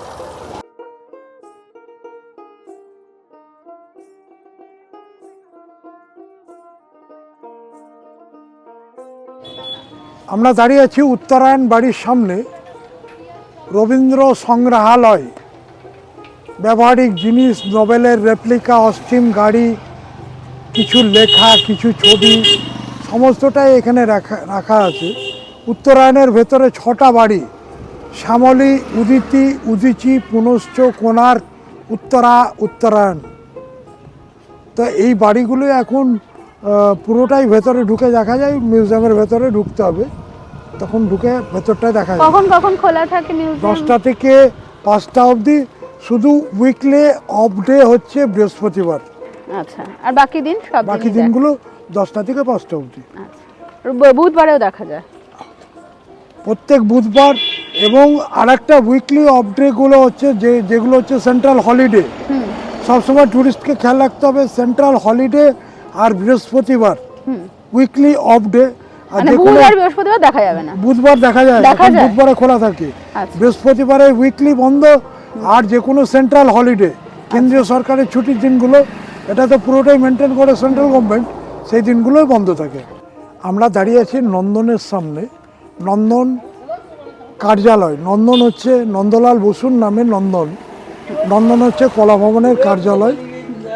আমরা দাঁড়িয়ে আছি উত্তরায়ণ বাড়ির সামনে। রবীন্দ্র সংগ্রহালয়, ব্যবহারিক জিনিস, নোবেলের রেপ্লিকা, অস্টিম গাড়ি, কিছু লেখা, কিছু ছবি, সমস্তটাই এখানে রাখা আছে। উত্তরায়ণের ভেতরে 6টা বাড়ি: শ্যামলী, উদিতি, উদিচি, পুনশ্চ, কোণার্ক, উত্তরায়ণ। তো এই বাড়িগুলো এখন পুরোটাই ভেতরে ঢুকে দেখা যায়। মিউজিয়ামের ভেতরে ঢুকতে হবে, তখন ঢুকে ভেতরটাই দেখা যায়। কখন কখন খোলা থাকে মিউজিয়াম? 10টা থেকে 5টা অবধি। শুধু উইকলি অফ ডে হচ্ছে বৃহস্পতিবার। আচ্ছা, আর বাকি দিন? সব বাকি দিনগুলো 10টা থেকে 5টা অবধি। আচ্ছা, বুধবারেও দেখা যায়? প্রত্যেক বুধবার, এবং আরেকটা উইকলি অফ ডেগুলো হচ্ছে যেগুলো হচ্ছে সেন্ট্রাল হলিডে। সবসময় ট্যুরিস্টকে খেয়াল রাখতে হবে সেন্ট্রাল হলিডে আর বৃহস্পতিবার উইকলি অফ ডে। আর মানে যে কোনো বুধবার বৃহস্পতিবার দেখা যাবে না। বুধবার দেখা যায়, দেখা এখন যায়? বুধবারে খোলা থাকে, আচ্ছা। বৃহস্পতিবারে উইকলি বন্ধ। আর যে কোনো সেন্ট্রাল হলিডে, কেন্দ্রীয় সরকারের ছুটির দিনগুলো, এটা তো পুরোটাই মেনটেন করে সেন্ট্রাল গভর্নমেন্ট, সেই দিনগুলোই বন্ধ থাকে। আমরা দাঁড়িয়ে আছি নন্দনের সামনে। নন্দন কার্যালয়, নন্দন হচ্ছে নন্দলাল বসুর নামে নন্দন। নন্দন হচ্ছে কলা ভবনের কার্যালয়।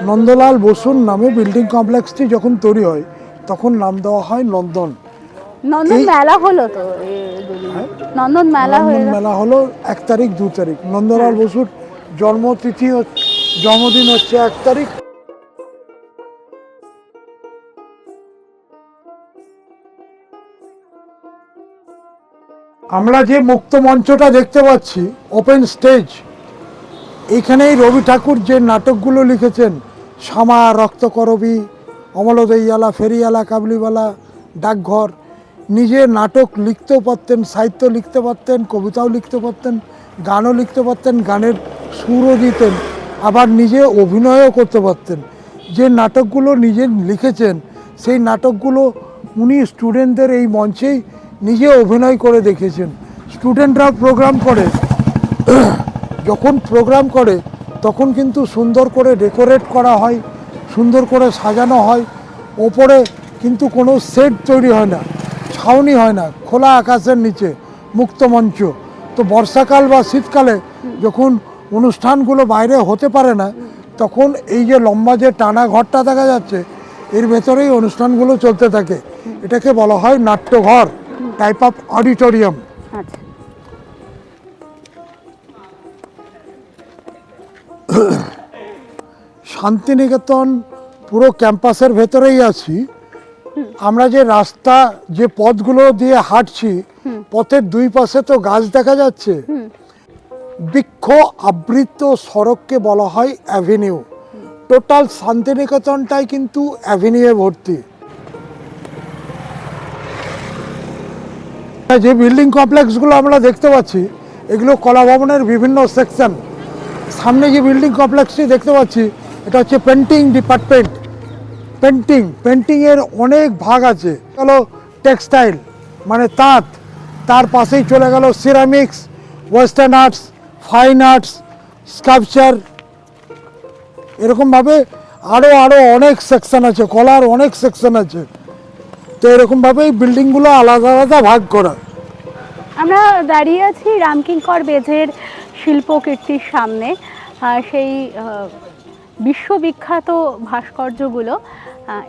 নন্দলাল বসুর নামে বিল্ডিং কমপ্লেক্সটি যখন তৈরি হয় তখন নাম দেওয়া হয় নন্দন। নন্দন এই- মেলা হলো তো নন্দন মেলা হয়ে নন্দন গেল। মেলা হলো 1 তারিখ 2 তারিখ। নন্দলাল বসুর জন্মদিন হচ্ছে 1 তারিখ। আমরা যে মুক্ত মঞ্চটা দেখতে পাচ্ছি, ওপেন স্টেজ, এইখানেই রবি ঠাকুর যে নাটকগুলো লিখেছেন, শ্যামা, রক্তকরবী, অমলদইয়ালা, ফেরিয়ালা, কাবলিওয়ালা, ডাকঘর, নিজে নাটক লিখতেও পারতেন, সাহিত্য লিখতে পারতেন, কবিতাও লিখতে পারতেন, গানও লিখতে পারতেন, গানের সুরও দিতেন, আবার নিজে অভিনয়ও করতে পারতেন। যে নাটকগুলো নিজে লিখেছেন সেই নাটকগুলো উনি স্টুডেন্টদের এই মঞ্চেই নিজে অভিনয় করে দেখিয়েছেন। স্টুডেন্টরাও প্রোগ্রাম করে, যখন প্রোগ্রাম করে তখন কিন্তু সুন্দর করে ডেকোরেট করা হয়, সুন্দর করে সাজানো হয়। ওপরে কিন্তু কোনো সেট তৈরি হয় না, ছাউনি হয় না, খোলা আকাশের নিচে মুক্ত মঞ্চ। তো বর্ষাকাল বা শীতকালে যখন অনুষ্ঠানগুলো বাইরে হতে পারে না, তখন এই যে লম্বা যে টানা ঘরটা দেখা যাচ্ছে, এর ভেতরেই অনুষ্ঠানগুলো চলতে থাকে। এটাকে বলা হয় নাট্যঘর, টাইপ অফ অডিটোরিয়াম। আচ্ছা। শান্তিনিকেতন পুরো ক্যাম্পাসের ভেতরেই আছি। আমরা যে রাস্তা, যে পথগুলো দিয়ে হাঁটছি, পথের দুই পাশে তো গাছ দেখা যাচ্ছে। বৃক্ষ আবৃত সড়ককে বলা হয় অ্যাভিনিউ। টোটাল শান্তিনিকেতনটাই কিন্তু অ্যাভিনিউয়ে ভর্তি। যে বিল্ডিং কমপ্লেক্সগুলো আমরা দেখতে পাচ্ছি, এগুলো কলা ভবনের বিভিন্ন সেকশন। সামনে যে বিল্ডিং কমপ্লেক্সটি দেখতে পাচ্ছি, এটা হচ্ছে পেন্টিং ডিপার্টমেন্ট। পেন্টিংয়ের অনেক ভাগ আছে। গেল টেক্সটাইল মানে তাঁত, তার পাশেই চলে গেল ceramics, western arts, fine arts, sculpture, এরকমভাবে আরও অনেক সেকশন আছে, কলার অনেক সেকশন আছে। তো এরকমভাবেই বিল্ডিংগুলো আলাদা আলাদা ভাগ করা। আমরা দাঁড়িয়ে আছি রামকিঙ্কর বেজের শিল্পকীর্তির সামনে। সেই বিশ্ববিখ্যাত ভাস্কর্যগুলো,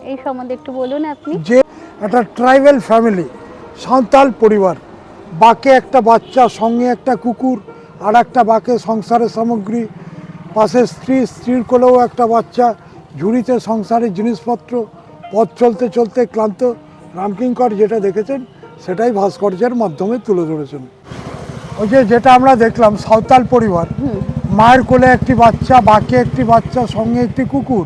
এই সম্বন্ধে একটু বলুন আপনি। যে একটা ট্রাইবাল ফ্যামিলি, সাঁওতাল পরিবার, বাঁকে একটা বাচ্চা, সঙ্গে একটা কুকুর, আর একটা বাঁকে সংসারের সামগ্রী, পাশে স্ত্রীর কোলেও একটা বাচ্চা, ঝুড়িতে সংসারের জিনিসপত্র, পথ চলতে চলতে ক্লান্ত। রামকিঙ্কর যেটা দেখেছেন সেটাই ভাস্কর্যের মাধ্যমে তুলে ধরেছেন। ওই যেটা আমরা দেখলাম, সাঁওতাল পরিবার, মায়ের কোলে একটি বাচ্চা, বাঁকে একটি বাচ্চা, সঙ্গে একটি কুকুর।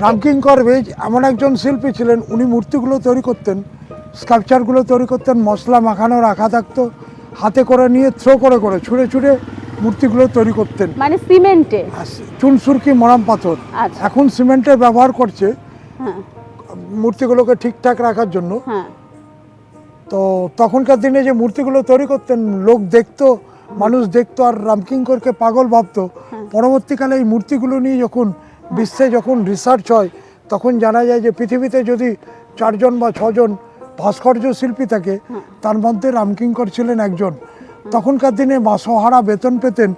রামকিঙ্কর বেজ এমন একজন শিল্পী ছিলেন, উনি মূর্তিগুলো তৈরি করতেন, স্কাল্পচারগুলো তৈরি করতেন, মশলা মাখানো রাখা থাকতো, হাতে করে নিয়ে থ্রো করে ছুঁড়ে ছুঁড়ে মূর্তিগুলো তৈরি করতেন। মানে সিমেন্টে, চুনসুরকি, মরাম পাথর। আচ্ছা। এখন সিমেন্টের ব্যবহার করছে মূর্তিগুলোকে ঠিকঠাক রাখার জন্য। তো তখনকার দিনে যে মূর্তিগুলো তৈরি করতেন, লোক দেখতো, মানুষ দেখতো, আর রামকিঙ্করকে পাগল ভাবতো। পরবর্তীকালে এই মূর্তিগুলো নিয়ে যখন বিশ্বে যখন রিসার্চ হয়, তখন জানা যায় যে পৃথিবীতে যদি 4 জন বা 6 জন ভাস্কর্য শিল্পী থাকে, তার মধ্যে রামকিঙ্কর ছিলেন একজন। তখনকার দিনে মাসোহারা বেতন পেতেন।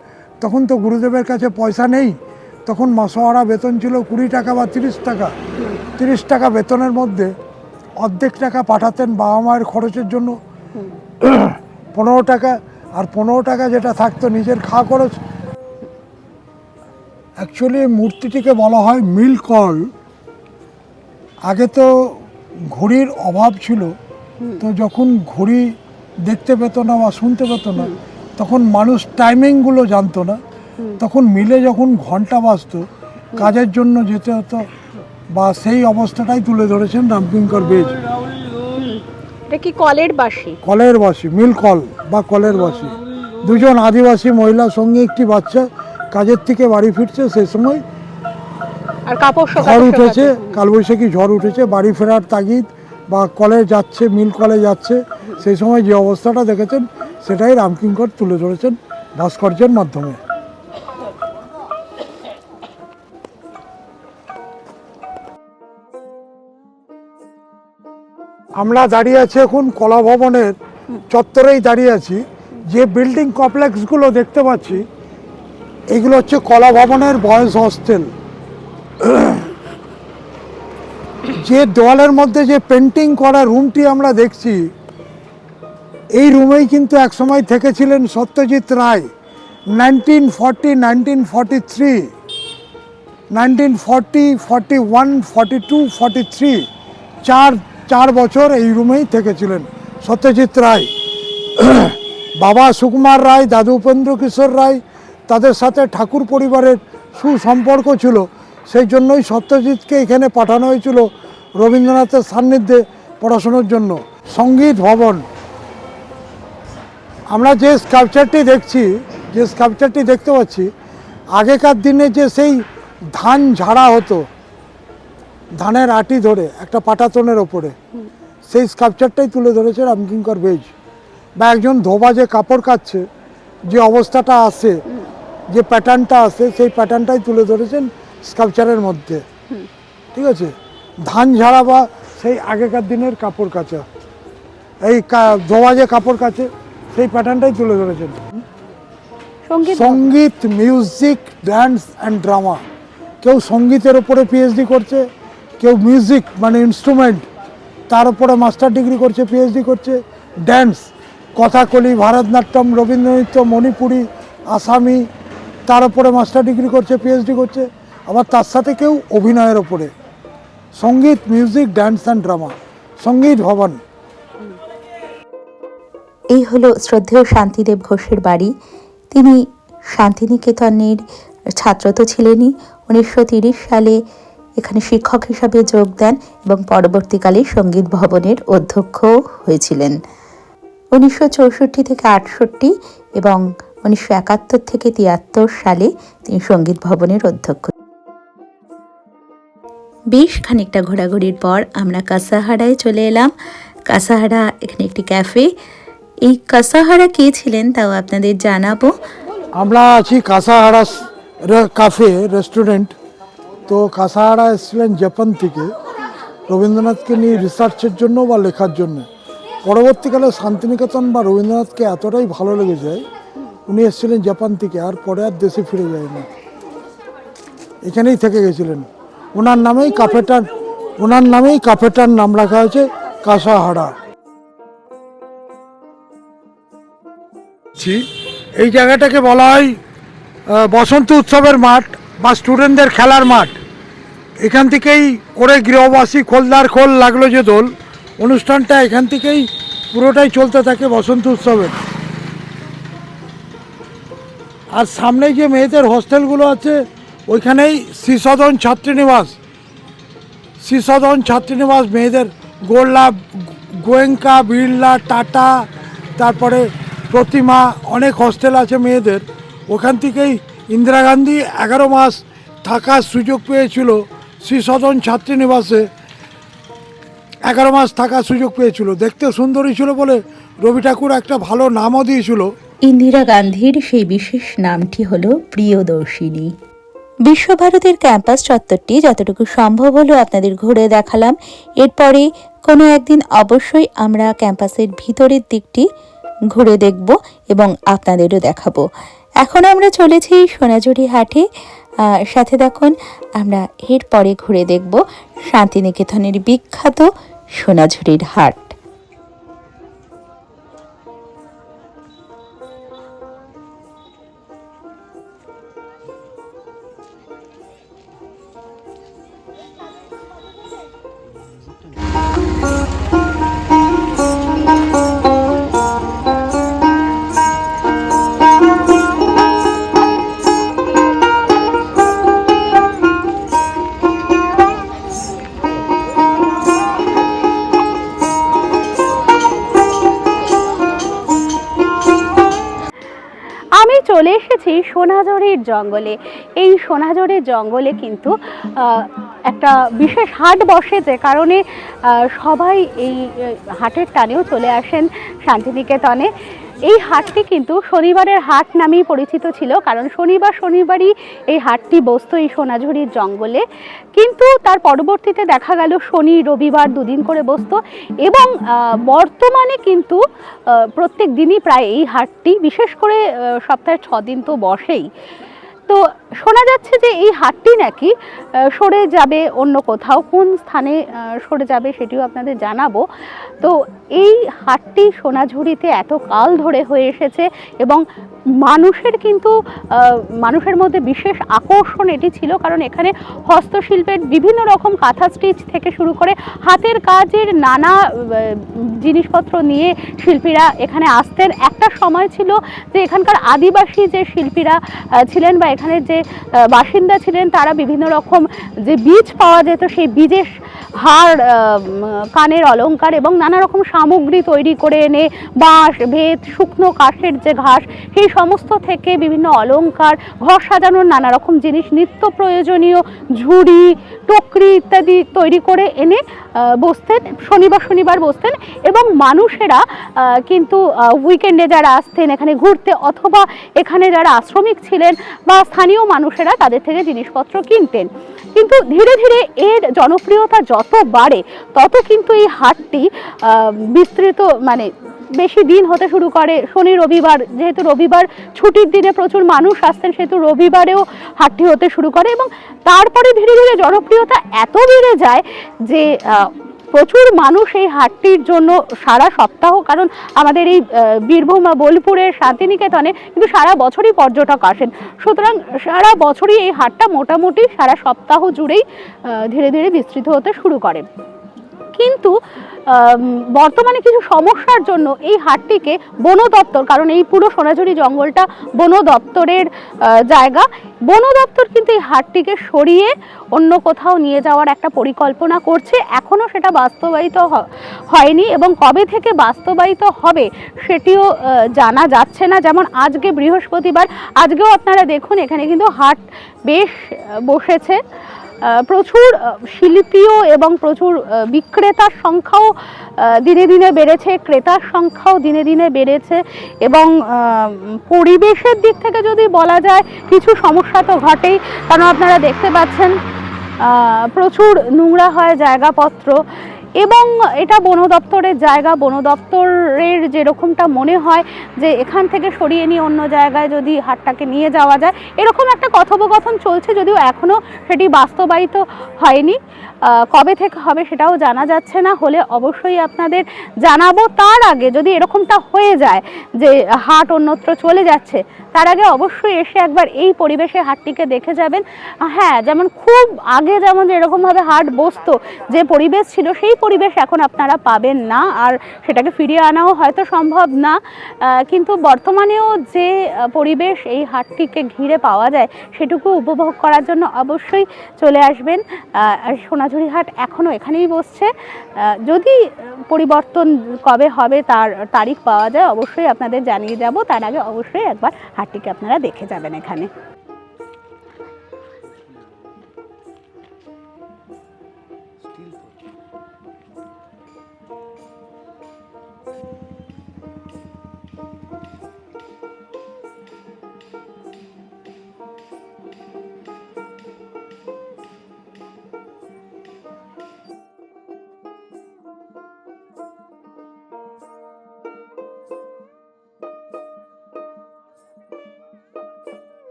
তখন তো গুরুদেবের কাছে পয়সা নেই, তখন মাসোহারা বেতন ছিল 20 টাকা বা 30 টাকা। 30 টাকা বেতনের মধ্যে অর্ধেক টাকা পাঠাতেন বাবা মায়ের খরচের জন্য, 15 টাকা, আর 15 টাকা যেটা থাকতো নিজের খাওয়া খরচ। অ্যাকচুয়ালি মূর্তিটিকে বলা হয় মিল কল। আগে তো ঘড়ির অভাব ছিল, তো যখন ঘড়ি দেখতে পেত না বা শুনতে পেত না, তখন মানুষ টাইমিংগুলো জানতো না, তখন মিলে যখন ঘন্টা বাজতো, কাজের জন্য যেতে হতো, বা সেই অবস্থাটাই তুলে ধরেছেন রামকিঙ্কর বেজ। এটা কি কলের বাঁশি? কলের বাঁশি, মিল কল বা কলের বাঁশি। দুজন আদিবাসী মহিলার সঙ্গে একটি বাচ্চা কাজের থেকে বাড়ি ফিরছে, সেই সময় আর কাপড় ঝড় উঠেছে, কালবৈশাখী ঝড় উঠেছে, বাড়ি ফেরার তাগিদ বা কলে যাচ্ছে, মিল কলে যাচ্ছে, সেই সময় যে অবস্থাটা দেখেছেন সেটাই রামকিঙ্কর তুলে ধরেছেন ভাস্কর্যের মাধ্যমে। আমরা দাঁড়িয়ে আছি এখন কলা ভবনের চত্বরেই দাঁড়িয়ে আছি। যে বিল্ডিং কমপ্লেক্সগুলো দেখতে পাচ্ছি এগুলো হচ্ছে কলা ভবনের বয়েজ হস্টেল। যে দেওয়ালের মধ্যে যে পেন্টিং করা রুমটি আমরা দেখছি, এই রুমেই কিন্তু একসময় থেকেছিলেন সত্যজিৎ রায়। 1940, 1943, 1940, 41, 42, 43 চার বছর এই রুমেই থেকেছিলেন সত্যজিৎ রায়। বাবা সুকুমার রায়, দাদু উপেন্দ্র কিশোর রায়, তাদের সাথে ঠাকুর পরিবারের সুসম্পর্ক ছিল, সেই জন্যই সত্যজিৎকে এখানে পাঠানো হয়েছিল রবীন্দ্রনাথের সান্নিধ্যে পড়াশোনার জন্য। সঙ্গীত ভবন, আমরা যে স্কাল্পচারটি দেখতে পাচ্ছি, আগেকার দিনে যে সেই ধান ঝাড়া হতো ধানের আটি ধরে একটা পাটাতনের ওপরে, সেই স্কাল্পচারটাই তুলে ধরেছে রামকিঙ্কর বেইজ। বা একজন ধোবা যে কাপড় কাচ্ছে, যে অবস্থাটা আসে, যে প্যাটার্নটা আসে, সেই প্যাটার্নটাই তুলে ধরেছেন স্কাল্পচারের মধ্যে। ঠিক আছে, ধান ঝাড়া বা সেই আগেকার দিনের কাপড় কাচা, এই ধোবা যে কাপড় কাচে সেই প্যাটার্নটাই তুলে ধরেছেন। সঙ্গীত, মিউজিক, ড্যান্স অ্যান্ড ড্রামা। কেউ সঙ্গীতের ওপরে পিএইচডি করছে, কেউ মিউজিক মানে ইনস্ট্রুমেন্ট তার উপরে মাস্টার ডিগ্রি করছে, পিএইচডি করছে। ড্যান্স, কথাকলি, ভারতনাট্যম, রবীন্দ্রনৃত্য, মণিপুরি, আসামি, তার উপরে মাস্টার ডিগ্রি করছে, পিএইচডি করছে। আবার তার সাথে কেউ অভিনয়ের ওপরে। সঙ্গীত, মিউজিক, ড্যান্স অ্যান্ড ড্রামা, সঙ্গীত ভবন। এই হলো শ্রদ্ধেয় শান্তিদেব ঘোষের বাড়ি। তিনি শান্তিনিকেতনের ছাত্র তো ছিলেনই, 1930 সালে এখানে শিক্ষক হিসাবে যোগ দেন এবং পরবর্তীকালে সঙ্গীত ভবনের অধ্যক্ষ হয়েছিলেন। 1964 থেকে 68 এবং 1971 থেকে 73 সালে তিনি সঙ্গীত ভবনের অধ্যক্ষ। বেশ খানিকটা ঘোরাঘুরির পর আমরা কাসাহারায় চলে এলাম। কাসাহারা এখানে একটি ক্যাফে। এই কাসাহারা কে ছিলেন তাও আপনাদের জানাবো। আমরা আছি কাসাহারা ক্যাফে রেস্টুরেন্ট। তো কাসাহারা এসেছিলেন জাপান থেকে রবীন্দ্রনাথকে নিয়ে রিসার্চের জন্য বা লেখার জন্য। পরবর্তীকালে শান্তিনিকেতন বা রবীন্দ্রনাথকে এতটাই ভালো লেগে যায়, উনি এসেছিলেন জাপান থেকে, আর পরে আর দেশে ফিরে যায়নি, এখানেই থেকে গেছিলেন। ওনার নামেই কাফেটার নাম রাখা হয়েছে কাসাহারা। এই জায়গাটাকে বলা হয় বসন্ত উৎসবের মাঠ বা স্টুডেন্টদের খেলার মাঠ। এখান থেকেই করে গৃহবাসী খোলদার খোল লাগলো যে দোল, অনুষ্ঠানটা এখান থেকেই পুরোটাই চলতে থাকে বসন্ত উৎসবের। আর সামনে যে মেয়েদের হোস্টেলগুলো আছে ওইখানেই শ্রীসদন ছাত্রীনিবাস, মেয়েদের গোল্লা, গোয়েঙ্কা, বিড়লা, টাটা, তারপরে প্রতিমা, অনেক হোস্টেল আছে মেয়েদের। ওখান থেকেই ইন্দিরা গান্ধী 11 মাস থাকার সুযোগ পেয়েছিল শ্রীসদন ছাত্রীনিবাসে। 11 মাস থাকার সুযোগ পেয়েছিল। দেখতে সুন্দরী ছিল বলে রবি ঠাকুর একটা ভালো নামও দিয়েছিল। ইন্দিরা গান্ধীর সেই বিশেষ নামটি হলো প্রিয়দর্শিনী। বিশ্বভারতীর ক্যাম্পাস চত্বরটি যতটুকু সম্ভব হলো আপনাদের ঘুরে দেখালাম। এরপরে কোনো একদিন অবশ্যই আমরা ক্যাম্পাসের ভিতরের দিকটি ঘুরে দেখব এবং আপনাদেরও দেখাবো। এখন আমরা চলেছি সোনাঝুরি হাটে। সাথে দেখুন, আমরা এরপরে ঘুরে দেখব শান্তিনিকেতনের বিখ্যাত সোনাঝুরির হাট। আমি চলে এসেছি সোনাঝুরির জঙ্গলে। এই সোনাঝুরির জঙ্গলে কিন্তু একটা বিশেষ হাট বসে, যে কারণে সবাই এই হাটের টানেও চলে আসেন শান্তিনিকেতনে। এই হাটটি কিন্তু শনিবারের হাট নামেই পরিচিত ছিল, কারণ শনিবারই এই হাটটি বসতো এই সোনাঝুরির জঙ্গলে। কিন্তু তার পরবর্তীতে দেখা গেল শনি রবিবার দুদিন করে বসতো, এবং বর্তমানে কিন্তু প্রত্যেক দিনই প্রায় এই হাটটি, বিশেষ করে সপ্তাহে 6 দিন তো বসেই। তো শোনা যাচ্ছে যে এই হাটটি নাকি সরে যাবে অন্য কোথাও, কোন স্থানে সরে যাবে সেটিও আপনাদের জানাবো। তো এই হাটটি সোনাঝুরিতে এত কাল ধরে হয়ে এসেছে, এবং মানুষের কিন্তু মানুষের মধ্যে বিশেষ আকর্ষণ এটি ছিল, কারণ এখানে হস্তশিল্পের বিভিন্ন রকম কাঁথা স্টিচ থেকে শুরু করে হাতের কাজের নানা জিনিসপত্র নিয়ে শিল্পীরা এখানে আসতেন। একটা সময় ছিল যে এখানকার আদিবাসী যে শিল্পীরা ছিলেন বা এখানের যে বাসিন্দা ছিলেন, তারা বিভিন্ন রকম যে বীজ পাওয়া যেত সেই বীজের হার, কানের অলংকার এবং নানা রকম সামগ্রী তৈরি করে এনে বাঁশ বেত শুকনো কাঠের যে ঘাস, সেই সমস্ত থেকে বিভিন্ন অলংকার, ঘর সাজানোর নানা রকম জিনিস, নিত্য প্রয়োজনীয় ঝুড়ি টকরি ইত্যাদি তৈরি করে এনে বসতেন। শনিবার বসতেন, এবং মানুষেরা কিন্তু উইকেন্ডে যারা আসতেন এখানে ঘুরতে, অথবা এখানে যারা আশ্রমিক ছিলেন বা স্থানীয় মানুষেরা তাদের থেকে জিনিসপত্র কিনতেন। কিন্তু ধীরে ধীরে এর জনপ্রিয়তা যত বাড়ে তত কিন্তু এই হাটটি বিস্তৃত, মানে বেশি দিন হতে শুরু করে। শনি রবিবার, যেহেতু রবিবার ছুটির দিনে প্রচুর মানুষ আসতেন, সেহেতু রবিবারেও হাটটি হতে শুরু করে, এবং তারপরে ধীরে ধীরে জনপ্রিয়তা এত বেড়ে যায় যে প্রচুর মানুষ এই হাটটির জন্য সারা সপ্তাহ, কারণ আমাদের এই বীরভূম বা বোলপুরের শান্তিনিকেতনে কিন্তু সারা বছরই পর্যটক আসেন, সুতরাং সারা বছরই এই হাটটা মোটামুটি সারা সপ্তাহ জুড়েই ধীরে ধীরে বিস্তৃত হতে শুরু করে। কিন্তু বর্তমানে কিছু সমস্যার জন্য এই হাটটিকে বন দপ্তর, কারণ এই পুরো সোনাঝুরি জঙ্গলটা বন দপ্তরের জায়গা, বন দপ্তর কিন্তু এই হাটটিকে সরিয়ে অন্য কোথাও নিয়ে যাওয়ার একটা পরিকল্পনা করছে। এখনো সেটা বাস্তবায়িত হয়নি, এবং কবে থেকে বাস্তবায়িত হবে সেটিও জানা যাচ্ছে না। যেমন আজকে বৃহস্পতিবার, আজকেও আপনারা দেখুন এখানে কিন্তু হাট বেশ বসেছে। প্রচুর শিল্পীও এবং প্রচুর বিক্রেতার সংখ্যাও দিনে দিনে বেড়েছে, ক্রেতার সংখ্যাও দিনে দিনে বেড়েছে, এবং পরিবেশের দিক থেকে যদি বলা যায় কিছু সমস্যা তো ঘটেই, কারণ আপনারা দেখতে পাচ্ছেন প্রচুর নোংরা হয় জায়গাপত্র, এবং এটা বন দপ্তরের জায়গা। বন দপ্তরের যেরকমটা মনে হয় যে এখান থেকে সরিয়ে নিয়ে অন্য জায়গায় যদি হাটটাকে নিয়ে যাওয়া যায়, এরকম একটা কথোপকথন চলছে, যদিও এখনও সেটি বাস্তবায়িত হয়নি। কবে থেকে হবে সেটাও জানা যাচ্ছে না, হলে অবশ্যই আপনাদের জানাবো। তার আগে যদি এরকমটা হয়ে যায় যে হাট অন্যত্র চলে যাচ্ছে, তার আগে অবশ্যই এসে একবার এই পরিবেশে হাটটিকে দেখে যাবেন। হ্যাঁ, যেমন খুব আগে যেমন এরকমভাবে হাট বসতো, যে পরিবেশ ছিল সেই পরিবেশ এখন আপনারা পাবেন না, আর সেটাকে ফিরিয়ে আনাও হয়তো সম্ভব না। কিন্তু বর্তমানেও যে পরিবেশ এই হাটটিকে ঘিরে পাওয়া যায় সেটুকু উপভোগ করার জন্য অবশ্যই চলে আসবেন। সোনাঝুরি হাট এখনও এখানেই বসছে। যদি পরিবর্তন কবে হবে তার তারিখ পাওয়া যায় অবশ্যই আপনাদের জানিয়ে যাব। তার আগে অবশ্যই একবার হাটটিকে আপনারা দেখে যাবেন এখানে।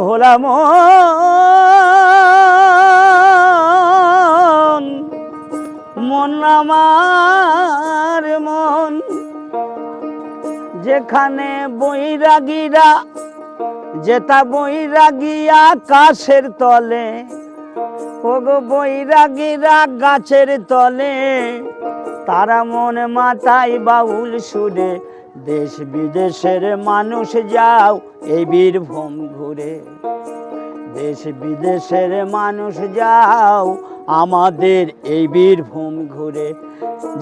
ভোলা মন, মন আমার মন, যেখানে বৈরাগীরা যেটা বৈরাগী আকাশের তলে, ওগো বৈরাগীরা গাছের তলে, তারা মন মাতাই বাউল সুরে, দেশ বিদেশের মানুষ যাও এই বীরভূম ঘুরে, দেশ বিদেশের মানুষ যাও আমাদের এই বীরভূম ঘুরে,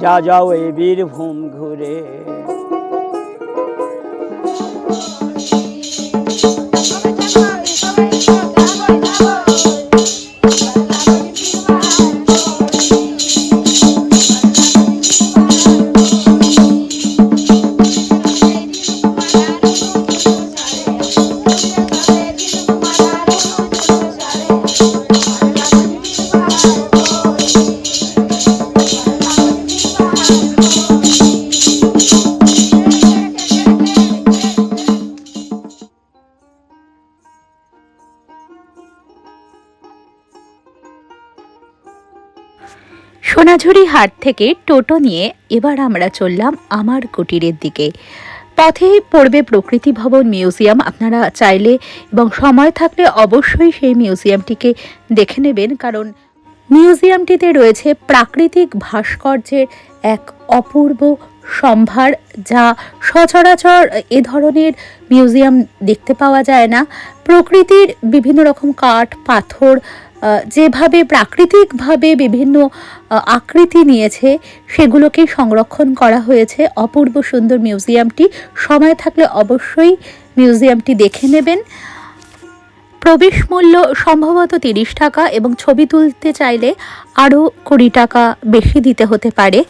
যাও এই বীরভূম ঘুরে। সোনাঝুরি হাট থেকে টোটো নিয়ে এবার আমরা চললাম আমার কুটিরের দিকে। পথে পড়বে প্রকৃতি ভবন মিউজিয়াম। আপনারা চাইলে এবং সময় থাকলে অবশ্যই সেই মিউজিয়ামটিকে দেখে নেবেন, কারণ মিউজিয়ামটিতে রয়েছে প্রাকৃতিক ভাস্কর্যের এক অপূর্ব সম্ভার, যা সচরাচর এ ধরনের মিউজিয়াম দেখতে পাওয়া যায় না। প্রকৃতির বিভিন্ন রকম কাঠ, পাথর যেভাবে প্রাকৃতিকভাবে বিভিন্ন আকৃতি নিয়েছে, সেগুলোকে সংরক্ষণ করা হয়েছে। অপূর্ব সুন্দর মিউজিয়ামটি, সময় থাকলে অবশ্যই মিউজিয়ামটি দেখে নেবেন। প্রবেশ মূল্য সম্ভবত 30 টাকা এবং ছবি তুলতে চাইলে আরও 20 টাকা বেশি দিতে হতে পারে।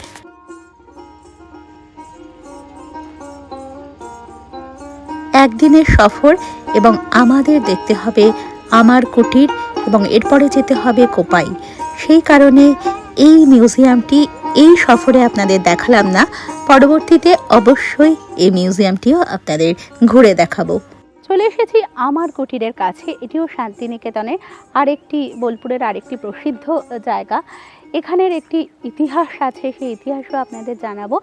একদিনের সফর এবং আমাদের দেখতে হবে আমার কুটির এবং এরপরে যেতে হবে কোপাই। সেই কারণে এই মিউজিয়ামটি এই সফরে আপনাদের দেখালাম না, পরবর্তীতে অবশ্যই এই মিউজিয়ামটিও আপনাদের ঘুরে দেখাবো। চলে এসেছি আমার কুটিরের কাছে। এটিও শান্তিনিকেতনের আরেকটি, বোলপুরের আরেকটি প্রসিদ্ধ জায়গা। এখানের একটি ইতিহাস আছে, সেই ইতিহাসও আপনাদের জানাবো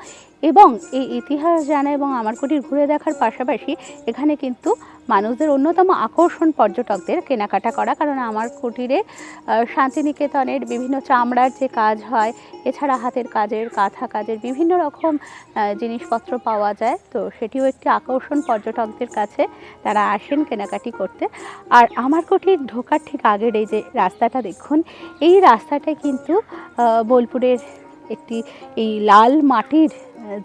এবং এই ইতিহাস জানা এবং আমার কুটির ঘুরে দেখার পাশাপাশি এখানে কিন্তু মানুষদের অন্যতম আকর্ষণ পর্যটকদের কেনাকাটা করা, কারণ আমার কুটিরে শান্তিনিকেতনের বিভিন্ন চামড়ার যে কাজ হয়, এছাড়া হাতের কাজের, কাঁথা কাজের বিভিন্ন রকম জিনিসপত্র পাওয়া যায়। তো সেটিও একটি আকর্ষণ পর্যটকদের কাছে, তারা আসেন কেনাকাটি করতে। আর আমার কুটির ঢোকার ঠিক আগের এই যে রাস্তাটা দেখুন, এই রাস্তাটা কিন্তু বোলপুরের একটি এই লাল মাটির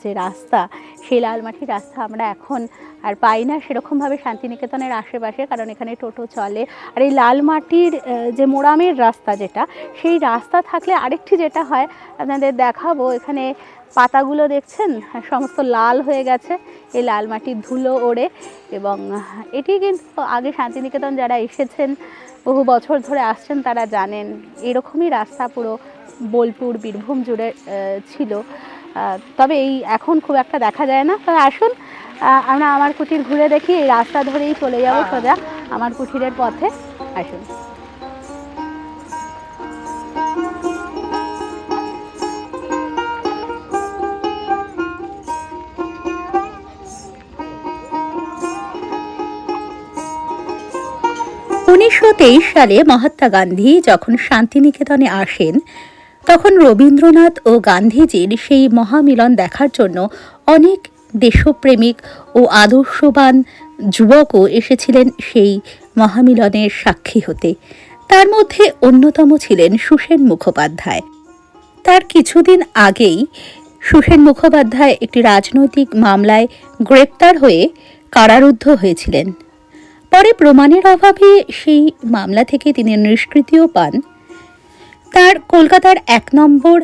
যে রাস্তা, সেই লাল মাটির রাস্তা আমরা এখন আর পাই না সেরকমভাবে শান্তিনিকেতনের আশেপাশে, কারণ এখানে টোটো চলে। আর এই লাল মাটির যে মোরামের রাস্তা যেটা, সেই রাস্তা থাকলে আরেকটি যেটা হয় আপনাদের দেখাবো, এখানে পাতাগুলো দেখছেন সমস্ত লাল হয়ে গেছে, এই লাল মাটির ধুলো ওড়ে। এবং এটি কিন্তু আগে শান্তিনিকেতন যারা এসেছেন, বহু বছর ধরে আসছেন, তারা জানেন এরকমই রাস্তা পুরো বোলপুর, বীরভূম জুড়ে ছিল। তবে এই এখন খুব একটা দেখা যায় না। তবে আসুন আমরা আমার কুটির ঘুরে দেখি। এই রাস্তা ধরেই চলে যাব সোজা আমার কুটিরের পথে। আসুন। সালে মহাত্মা গান্ধী যখন শান্তিনিকেতনে আসেন, তখন রবীন্দ্রনাথ ও গান্ধীজির সেই মহামিলন দেখার জন্য অনেক দেশপ্রেমিক ও আদর্শবান যুবকও এসেছিলেন সেই মহামিলনের সাক্ষী হতে। তার মধ্যে অন্যতম ছিলেন সুসেন মুখোপাধ্যায়। তার কিছুদিন আগেই সুসেন মুখোপাধ্যায় একটি রাজনৈতিক মামলায় গ্রেপ্তার হয়ে কারারুদ্ধ হয়েছিলেন। পরে প্রমাণের অভাবে সেই মামলা থেকে তিনি নিষ্কৃতিও পান। তার কলকাতার 1 নম্বর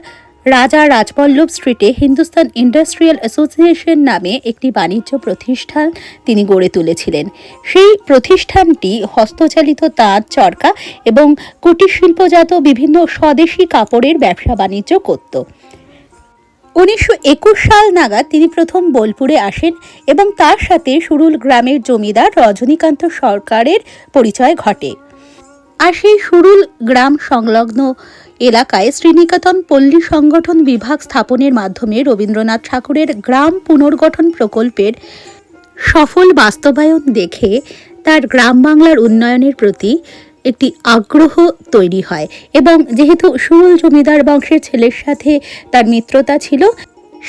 রাজা রাজবল্লভ স্ট্রিটে হিন্দুস্তান ইন্ডাস্ট্রিয়াল অ্যাসোসিয়েশন নামে একটি বাণিজ্য প্রতিষ্ঠান তিনি গড়ে তুলেছিলেন। সেই প্রতিষ্ঠানটি হস্তচালিত তাঁত, চরকা এবং কুটির শিল্পজাত বিভিন্ন স্বদেশি কাপড়ের ব্যবসা বাণিজ্য করত। 1921 সাল নাগাদ তিনি প্রথম বোলপুরে আসেন এবং তার সাথে সুরুল গ্রামের জমিদার রজনীকান্ত সরকারের পরিচয় ঘটে। আর সেই সুরুল গ্রাম সংলগ্ন এলাকায় শ্রীনিকেতন পল্লী সংগঠন বিভাগ স্থাপনের মাধ্যমে রবীন্দ্রনাথ ঠাকুরের গ্রাম পুনর্গঠন প্রকল্পের সফল বাস্তবায়ন দেখে তার গ্রাম বাংলার উন্নয়নের প্রতি একটি আগ্রহ তৈরি হয় এবং যেহেতু সুরুল জমিদার বংশের ছেলের সাথে তার মিত্রতা ছিল,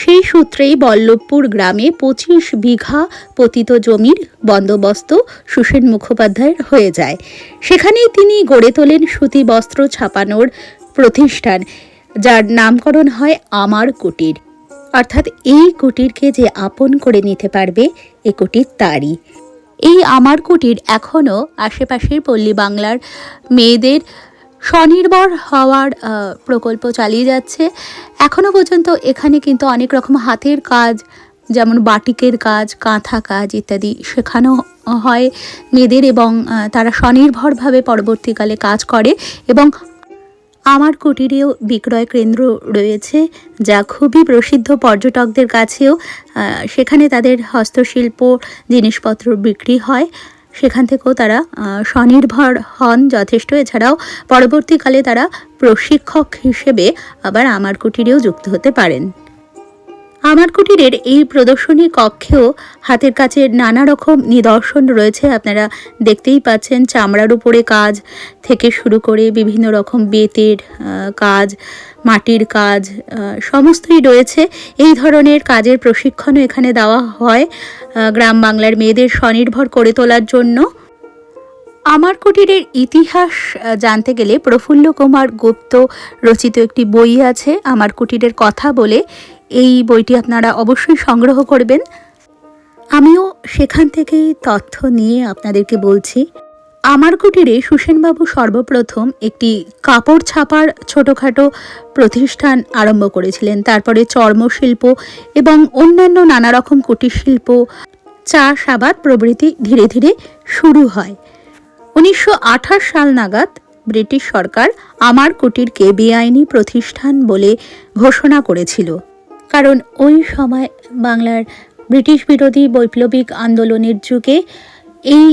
সেই সূত্রেই বল্লভপুর গ্রামে 25 বিঘা পতিত জমির বন্দোবস্ত সুসেন মুখোপাধ্যায়ের হয়ে যায়। সেখানেই তিনি গড়ে তোলেন সুতি বস্ত্র ছাপানোর প্রতিষ্ঠান, যার নামকরণ হয় আমার কুটির। অর্থাৎ এই কুটিরকে যে আপন করে নিতে পারবে, এ কুটির তারই। এই আমার কুটির এখনও আশেপাশের পল্লী বাংলার মেয়েদের স্বনির্ভর হওয়ার প্রকল্প চালিয়ে যাচ্ছে। এখনও পর্যন্ত এখানে কিন্তু অনেক রকম হাতের কাজ, যেমন বাটিকের কাজ, কাঁথা কাজ ইত্যাদি শেখানো হয় মেয়েদের এবং তারা স্বনির্ভরভাবে পরবর্তীকালে কাজ করে। এবং আমার কুটিরেও বিক্রয় কেন্দ্র রয়েছে, যা খুবই প্রসিদ্ধ পর্যটকদের কাছেও। সেখানে তাদের হস্তশিল্প জিনিসপত্র বিক্রি হয়, সেখান থেকেও তারা স্বনির্ভর হন যথেষ্ট। এছাড়াও পরবর্তীকালে তারা প্রশিক্ষক হিসেবে আবার আমার কুটিরেও যুক্ত হতে পারেন। আমার কুটিরের এই প্রদর্শনী কক্ষেও হাতের কাজের নানা রকম নিদর্শন রয়েছে। আপনারা দেখতেই পাচ্ছেন, চামড়ার উপরে কাজ থেকে শুরু করে বিভিন্ন রকম বেতের কাজ, মাটির কাজ সমস্তই রয়েছে। এই ধরনের কাজের প্রশিক্ষণও এখানে দেওয়া হয় গ্রাম বাংলার মেয়েদের স্বনির্ভর করে তোলার জন্য। আমার কুটিরের ইতিহাস জানতে গেলে প্রফুল্ল কুমার গুপ্ত রচিত একটি বই আছে, আমার কুটিরের কথা বলে। এই বইটি আপনারা অবশ্যই সংগ্রহ করবেন। আমিও সেখান থেকেই তথ্য নিয়ে আপনাদেরকে বলছি। আমার কুটিরে সুসেনবাবু সর্বপ্রথম একটি কাপড় ছাপার ছোটোখাটো প্রতিষ্ঠান আরম্ভ করেছিলেন। তারপরে চর্মশিল্প এবং অন্যান্য নানা রকম কুটির শিল্প, চাষাবাদ প্রভৃতি ধীরে ধীরে শুরু হয়। 1928 সাল নাগাদ ব্রিটিশ সরকার আমার কুটিরকে বেআইনি প্রতিষ্ঠান বলে ঘোষণা করেছিল, কারণ ওই সময় বাংলার ব্রিটিশ বিরোধী বৈপ্লবিক আন্দোলনের যুগে এই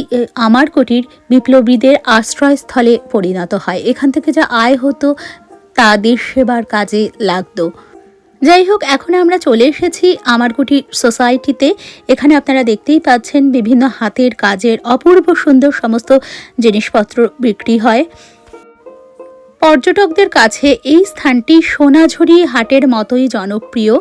আমার কুটির বিপ্লবীদের আশ্রয়স্থলে পরিণত হয়। এখান থেকে যা আয় হতো তা দেশ সেবার কাজে লাগতো। যাই হোক, এখন আমরা চলে এসেছি আমার কুটির সোসাইটিতে। এখানে আপনারা দেখতেই পাচ্ছেন বিভিন্ন হাতের কাজের অপূর্ব সুন্দর সমস্ত জিনিসপত্র বিক্রি হয়। পর্যটকদের কাছে এই স্থানটি সোনাঝুরি হাটের মতোই জনপ্রিয়।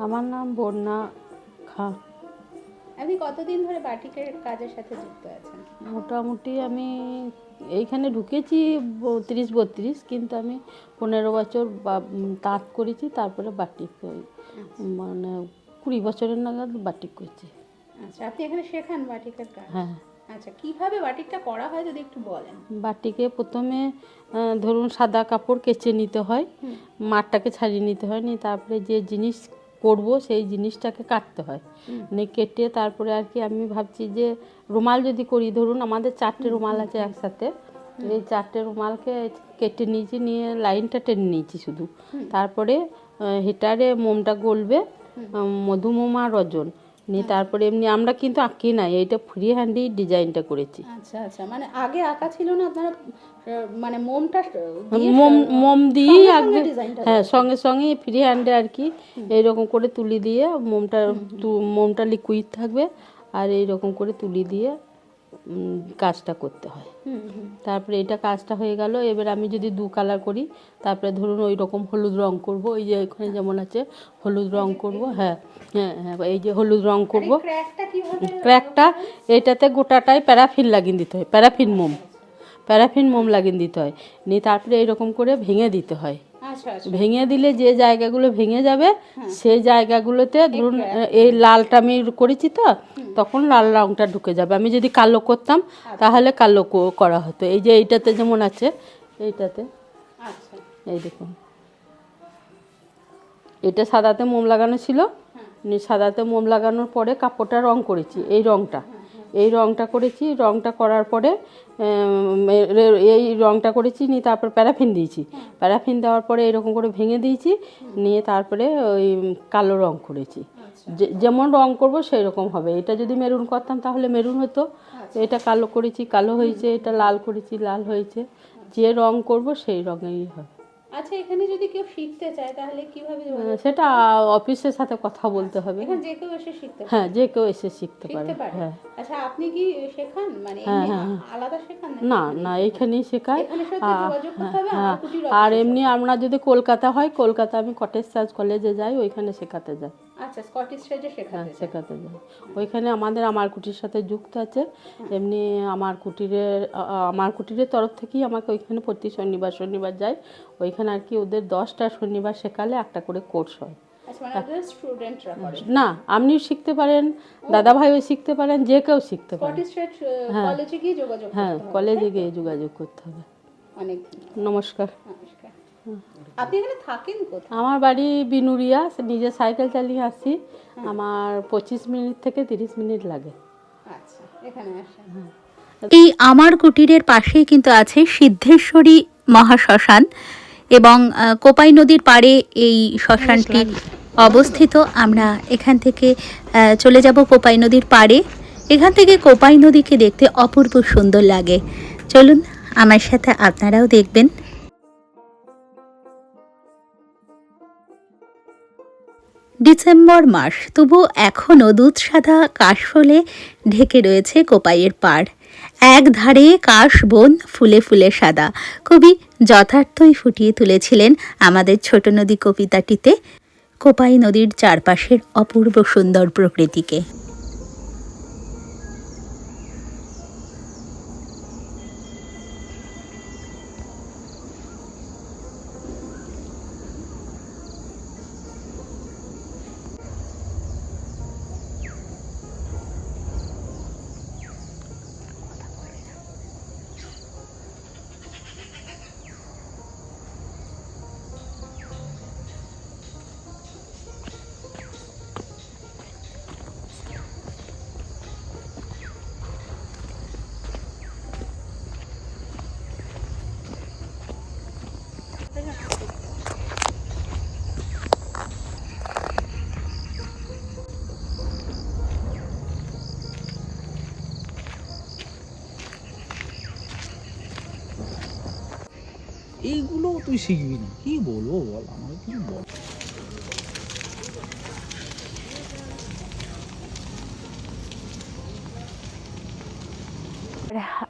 আমার নাম বন্যা খা। আপনি কতদিন ধরে বাটিকের কাজের সাথে যুক্ত আছেন? মোটামুটি আমি এইখানে ঢুকেছি 32-32, কিন্তু আমি 15 বছর তাঁত করেছি, তারপরে বাটিক মানে 20 বছরের নাগাদ বাটিক করছি। আচ্ছা, আপনি এখানে শেখান বাটিকের কাজ? হ্যাঁ। আচ্ছা, কিভাবে বাটিকটা করা হয় যদি একটু বলেন। বাটিকে প্রথমে ধরুন সাদা কাপড় কেচে নিতে হয়, মাঠটাকে ছাড়িয়ে নিতে হয়, নিয়ে তারপরে যে জিনিস করব সেই জিনিসটাকে কাটতে হয়, মানে কেটে তারপরে আর কি আমি ভাবছি যে রুমাল যদি করি, ধরুন আমাদের 4টে রুমাল আছে একসাথে, এই 4টে রুমালকে কেটে নিয়েছি, নিয়ে লাইনটা টেনে নিয়েছি শুধু। তারপরে হিটারে মোমটা গলবে, মধুমোম আর রজন নিয়ে তারপরে এমনি আমরা কিন্তু আঁকি নাই, এইটা ফ্রি হ্যান্ডেই ডিজাইনটা করেছি। আচ্ছা আচ্ছা, মানে আগে আঁকা ছিল না, আপনারা মানে মোমটা মোম দিয়েই আঁকবে, ডিজাইনটা? হ্যাঁ সঙ্গে সঙ্গে ফ্রি হ্যান্ডে আর কি এইরকম করে তুলি দিয়ে মোমটা লিকুইড থাকবে আর এইরকম করে তুলি দিয়ে কাজটা করতে হয়। তারপরে এটা কাজটা হয়ে গেল। এবার আমি যদি 2 কালার করি, তারপরে ধরুন ওই রকম হলুদ রং করব, ওই যে এখানে যেমন আছে হলুদ রং করব, হ্যাঁ হ্যাঁ হ্যাঁ এই যে হলুদ রং করব। ক্র্যাকটা এটাতে গোটাটাই প্যারাফিন লাগিয়ে দিতে হয়, প্যারাফিন মোম লাগিয়ে দিতে হয়, নিয়ে তারপরে এইরকম করে ভেঙে দিতে হয়। ভেঙে দিলে যে জায়গাগুলো ভেঙে যাবে সেই জায়গাগুলোতে ধরুন এই লালটা আমি করেছি তো, তখন লাল রংটা ঢুকে যাবে। আমি যদি কালো করতাম তাহলে কালো করা হতো। এই যে এইটাতে যেমন আছে, এইটাতে এই দেখুন এটা সাদাতে মোম লাগানো ছিল, সাদাতে মোম লাগানোর পরে কাপড়টা রং করেছি, এই রংটা করেছি। রংটা করার পরে এই রংটা করেছি, নিয়ে তারপর প্যারাফিন দিয়েছি। প্যারাফিন দেওয়ার পরে এরকম করে ভেঙে দিয়েছি, নিয়ে তারপরে ওই কালো রং করেছি। যেমন রং করব সেই রকম হবে। এটা যদি মেরুন করতাম তাহলে মেরুন হতো, এটা কালো করেছি কালো হয়েছে, এটা লাল করেছি লাল হয়েছে। যে রং করব সেই রঙেই হবে। আচ্ছা, এখানে যদি কেউ শিখতে চায় তাহলে কিভাবে? সেটা অফিসের সাথে কথা বলতে হবে। এখানে যে কেউ এসে শিখতে পারে? হ্যাঁ, যে কেউ এসে শিখতে পারে। হ্যাঁ। আচ্ছা, আপনি কি শেখান, মানে আলাদা শেখান? না না, এখানেই শেখায়। এখানে সাথে যোগাযোগ করতে হবে? আর এমনি আমরা যদি কলকাতা হয়, কলকাতা আমি কটেজ চার্চ কলেজে যাই, ওইখানে শেখাতে যাই। আচ্ছা, স্কটিশ চার্চে শেখাতে যাই। ওইখানে আমার কুটির সাথে যুক্ত আছে। এমনি আমার কুটিরের তরফ থেকেই আমাকে ওইখানে প্রতি শনিবার যাই। ওইখানে আর কি ওদের 10টা শনিবার শেখালে একটা করে কোর্স হয়। না, আপনিও শিখতে পারেন, দাদা ভাইও শিখতে পারেন, যে কেউ শিখতে পারেন। হ্যাঁ, কলেজে গিয়ে যোগাযোগ করতে হবে। নমস্কার। আপনি এখানে থাকেন কোথায়? আমার বাড়ি বিনুরিয়া, নিজে সাইকেল চালিয়ে আসি। আমার 25 মিনিট থেকে 30 মিনিট লাগে। আচ্ছা, এখানে আসেন। এই আমার কুটিরের পাশেই কিন্তু আছে সিদ্ধেশ্বরী মহাশ্মশান, এবং কোপাই নদীর পাড়ে এই শ্মশানটি অবস্থিত। আমরা এখান থেকে চলে যাব কোপাই নদীর পাড়ে। এখান থেকে কোপাই নদীকে দেখতে অপূর্ব সুন্দর লাগে। চলুন আমার সাথে আপনারাও দেখবেন। ডিসেম্বর মাস, তবু এখনও দুধসাদা কাশফুলে ঢেকে রয়েছে কোপাইয়ের পাড়। এক ধারে কাশ বন ফুলে ফুলে সাদা। কবি যথার্থই ফুটিয়ে তুলেছিলেন আমাদের ছোট নদী কবিতাটিতে কোপাই নদীর চারপাশের অপূর্ব সুন্দর প্রকৃতিকে। এইগুলো তুই শিখবি না, কি বলবো বল, আমাকে কিছু বল।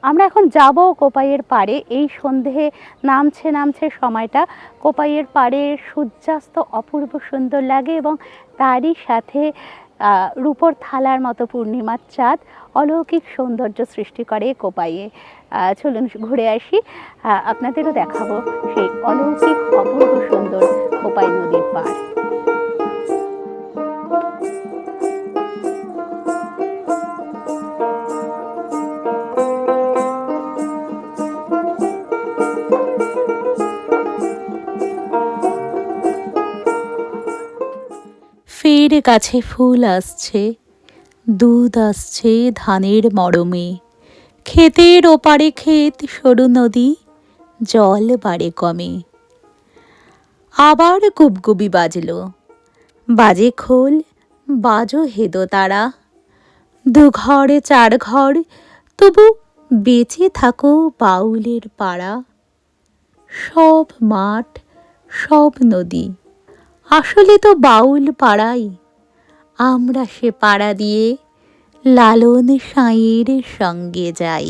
আমরা এখন যাব কোপাইয়ের পাড়ে। এই সন্ধে নামছে সময়টা। কোপাইয়ের পাড়ে সূর্যাস্ত অপূর্ব সুন্দর লাগে, এবং তারই সাথে রূপোর থালার মতো পূর্ণিমার চাঁদ অলৌকিক সৌন্দর্য সৃষ্টি করে কোপাইয়ে। চলুন ঘুরে আসি, আপনাদেরও দেখাবো সেই অলৌকিক অপূর্ব সুন্দর কোপাই নদীর পাড়। ফের গাছে ফুল আসছে, দুধ আসছে ধানের মরমে, ক্ষেতের ওপারে ক্ষেত সরু নদী, জল বাড়ে কমে। আবার গুবগুবি বাজলো, বাজে খোল, বাজো হেদো তারা। দুঘরে চার ঘর, তবু বেঁচে থাকো বাউলের পাড়া। সব মাঠ, সব নদী, আসলে তো বাউল পাড়াই। আমরা সে পাড়া দিয়ে লালন সাঁইয়ের সঙ্গে যাই।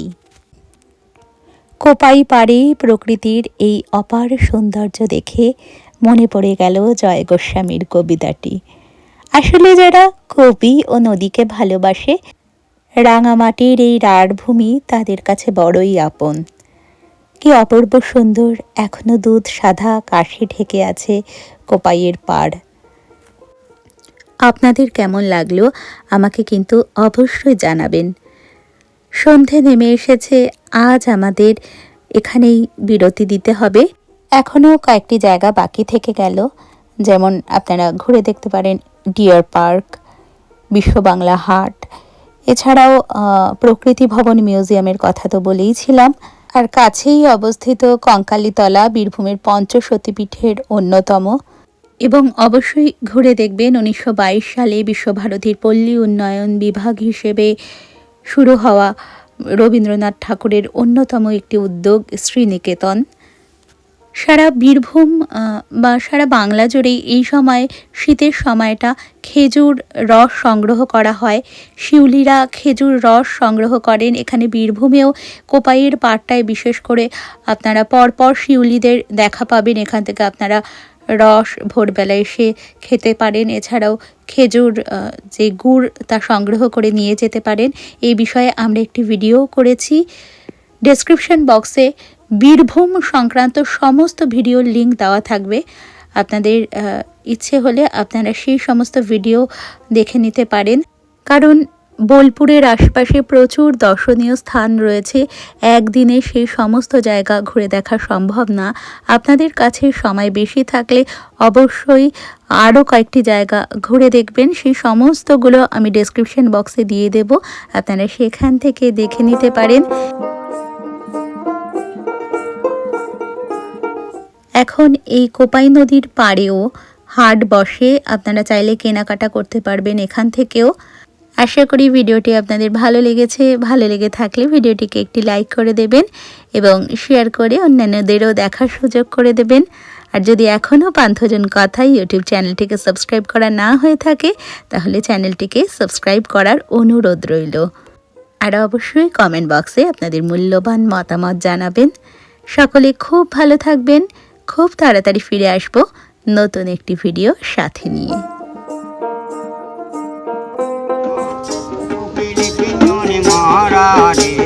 কোপাই পাড়ে প্রকৃতির এই অপার সৌন্দর্য দেখে মনে পড়ে গেল জয় গোস্বামীর কবিতাটি। আসলে যারা কবি ও নদীকে ভালোবাসে, রাঙামাটির এই রাঢ়ভূমি তাদের কাছে বড়ই আপন। কি অপূর্ব সুন্দর, এখনো দুধ সাদা কাশি ঢেকে আছে কোপাইয়ের পাড়। আপনাদের কেমন লাগলো আমাকে কিন্তু অবশ্যই জানাবেন। সন্ধে নেমে এসেছে, আজ আমাদের এখানেই বিরতি দিতে হবে। এখনও কয়েকটি জায়গা বাকি থেকে গেল, যেমন আপনারা ঘুরে দেখতে পারেন ডিয়ার পার্ক, বিশ্ব বাংলা হাট, এছাড়াও প্রকৃতি ভবন মিউজিয়ামের কথা তো বলেইছিলাম। আর কাছেই অবস্থিত কঙ্কালীতলা, বীরভূমের পঞ্চসতীপীঠের অন্যতম। এবং অবশ্যই ঘুরে দেখবেন 1922 সালে বিশ্বভারতীর পল্লী উন্নয়ন বিভাগ হিসেবে শুরু হওয়া রবীন্দ্রনাথ ঠাকুরের অন্যতম একটি উদ্যোগ শ্রীনিকেতন। সারা বীরভূম বা সারা বাংলা জুড়েই এই সময়, শীতের সময়টা, খেজুর রস সংগ্রহ করা হয়। শিউলিরা খেজুর রস সংগ্রহ করেন। এখানে বীরভূমেও কোপাইয়ের পাড়টায় বিশেষ করে আপনারা পরপর শিউলিদের দেখা পাবেন। এখান থেকে আপনারা রস ভোরবেলা এসে খেতে পারেন। এছাড়াও খেজুর যে গুড় তা সংগ্রহ করে নিয়ে যেতে পারেন। এই বিষয়ে আমরা একটি ভিডিও করেছি। ডেসক্রিপশন বক্সে বীরভূম সংক্রান্ত সমস্ত ভিডিওর লিঙ্ক দেওয়া থাকবে। আপনাদের ইচ্ছে হলে আপনারা সেই সমস্ত ভিডিও দেখে নিতে পারেন। কারণ বোলপুরের আশপাশে প্রচুর দর্শনীয় স্থান রয়েছে, একদিনে সেই সমস্ত জায়গা ঘুরে দেখা সম্ভব না। আপনাদের কাছে সময় বেশি থাকলে অবশ্যই আরও কয়েকটি জায়গা ঘুরে দেখবেন। সেই সমস্তগুলো আমি ডেসক্রিপশন বক্সে দিয়ে দেব, আপনারা সেখান থেকে দেখে নিতে পারেন। এখন এই কোপাই নদীর পাড়েও হাট বসে, আপনারা চাইলে কেনাকাটা করতে পারবেন এখান থেকেও। আশা করি ভিডিওটি আপনাদের ভালো লেগেছে। ভালো লেগে থাকলে ভিডিওটিকে একটি লাইক করে দেবেন এবং শেয়ার করে অন্যান্যদেরও দেখার সুযোগ করে দেবেন। আর যদি এখনও পান্থজন কথা ইউটিউব চ্যানেলটিকে সাবস্ক্রাইব করা না হয়ে থাকে, তাহলে চ্যানেলটিকে সাবস্ক্রাইব করার অনুরোধ রইল। আর অবশ্যই কমেন্ট বক্সে আপনাদের মূল্যবান মতামত জানাবেন। সকলে খুব ভালো থাকবেন। খুব তাড়াতাড়ি ফিরে আসবো নতুন একটি ভিডিও সাথে নিয়ে। মারা রে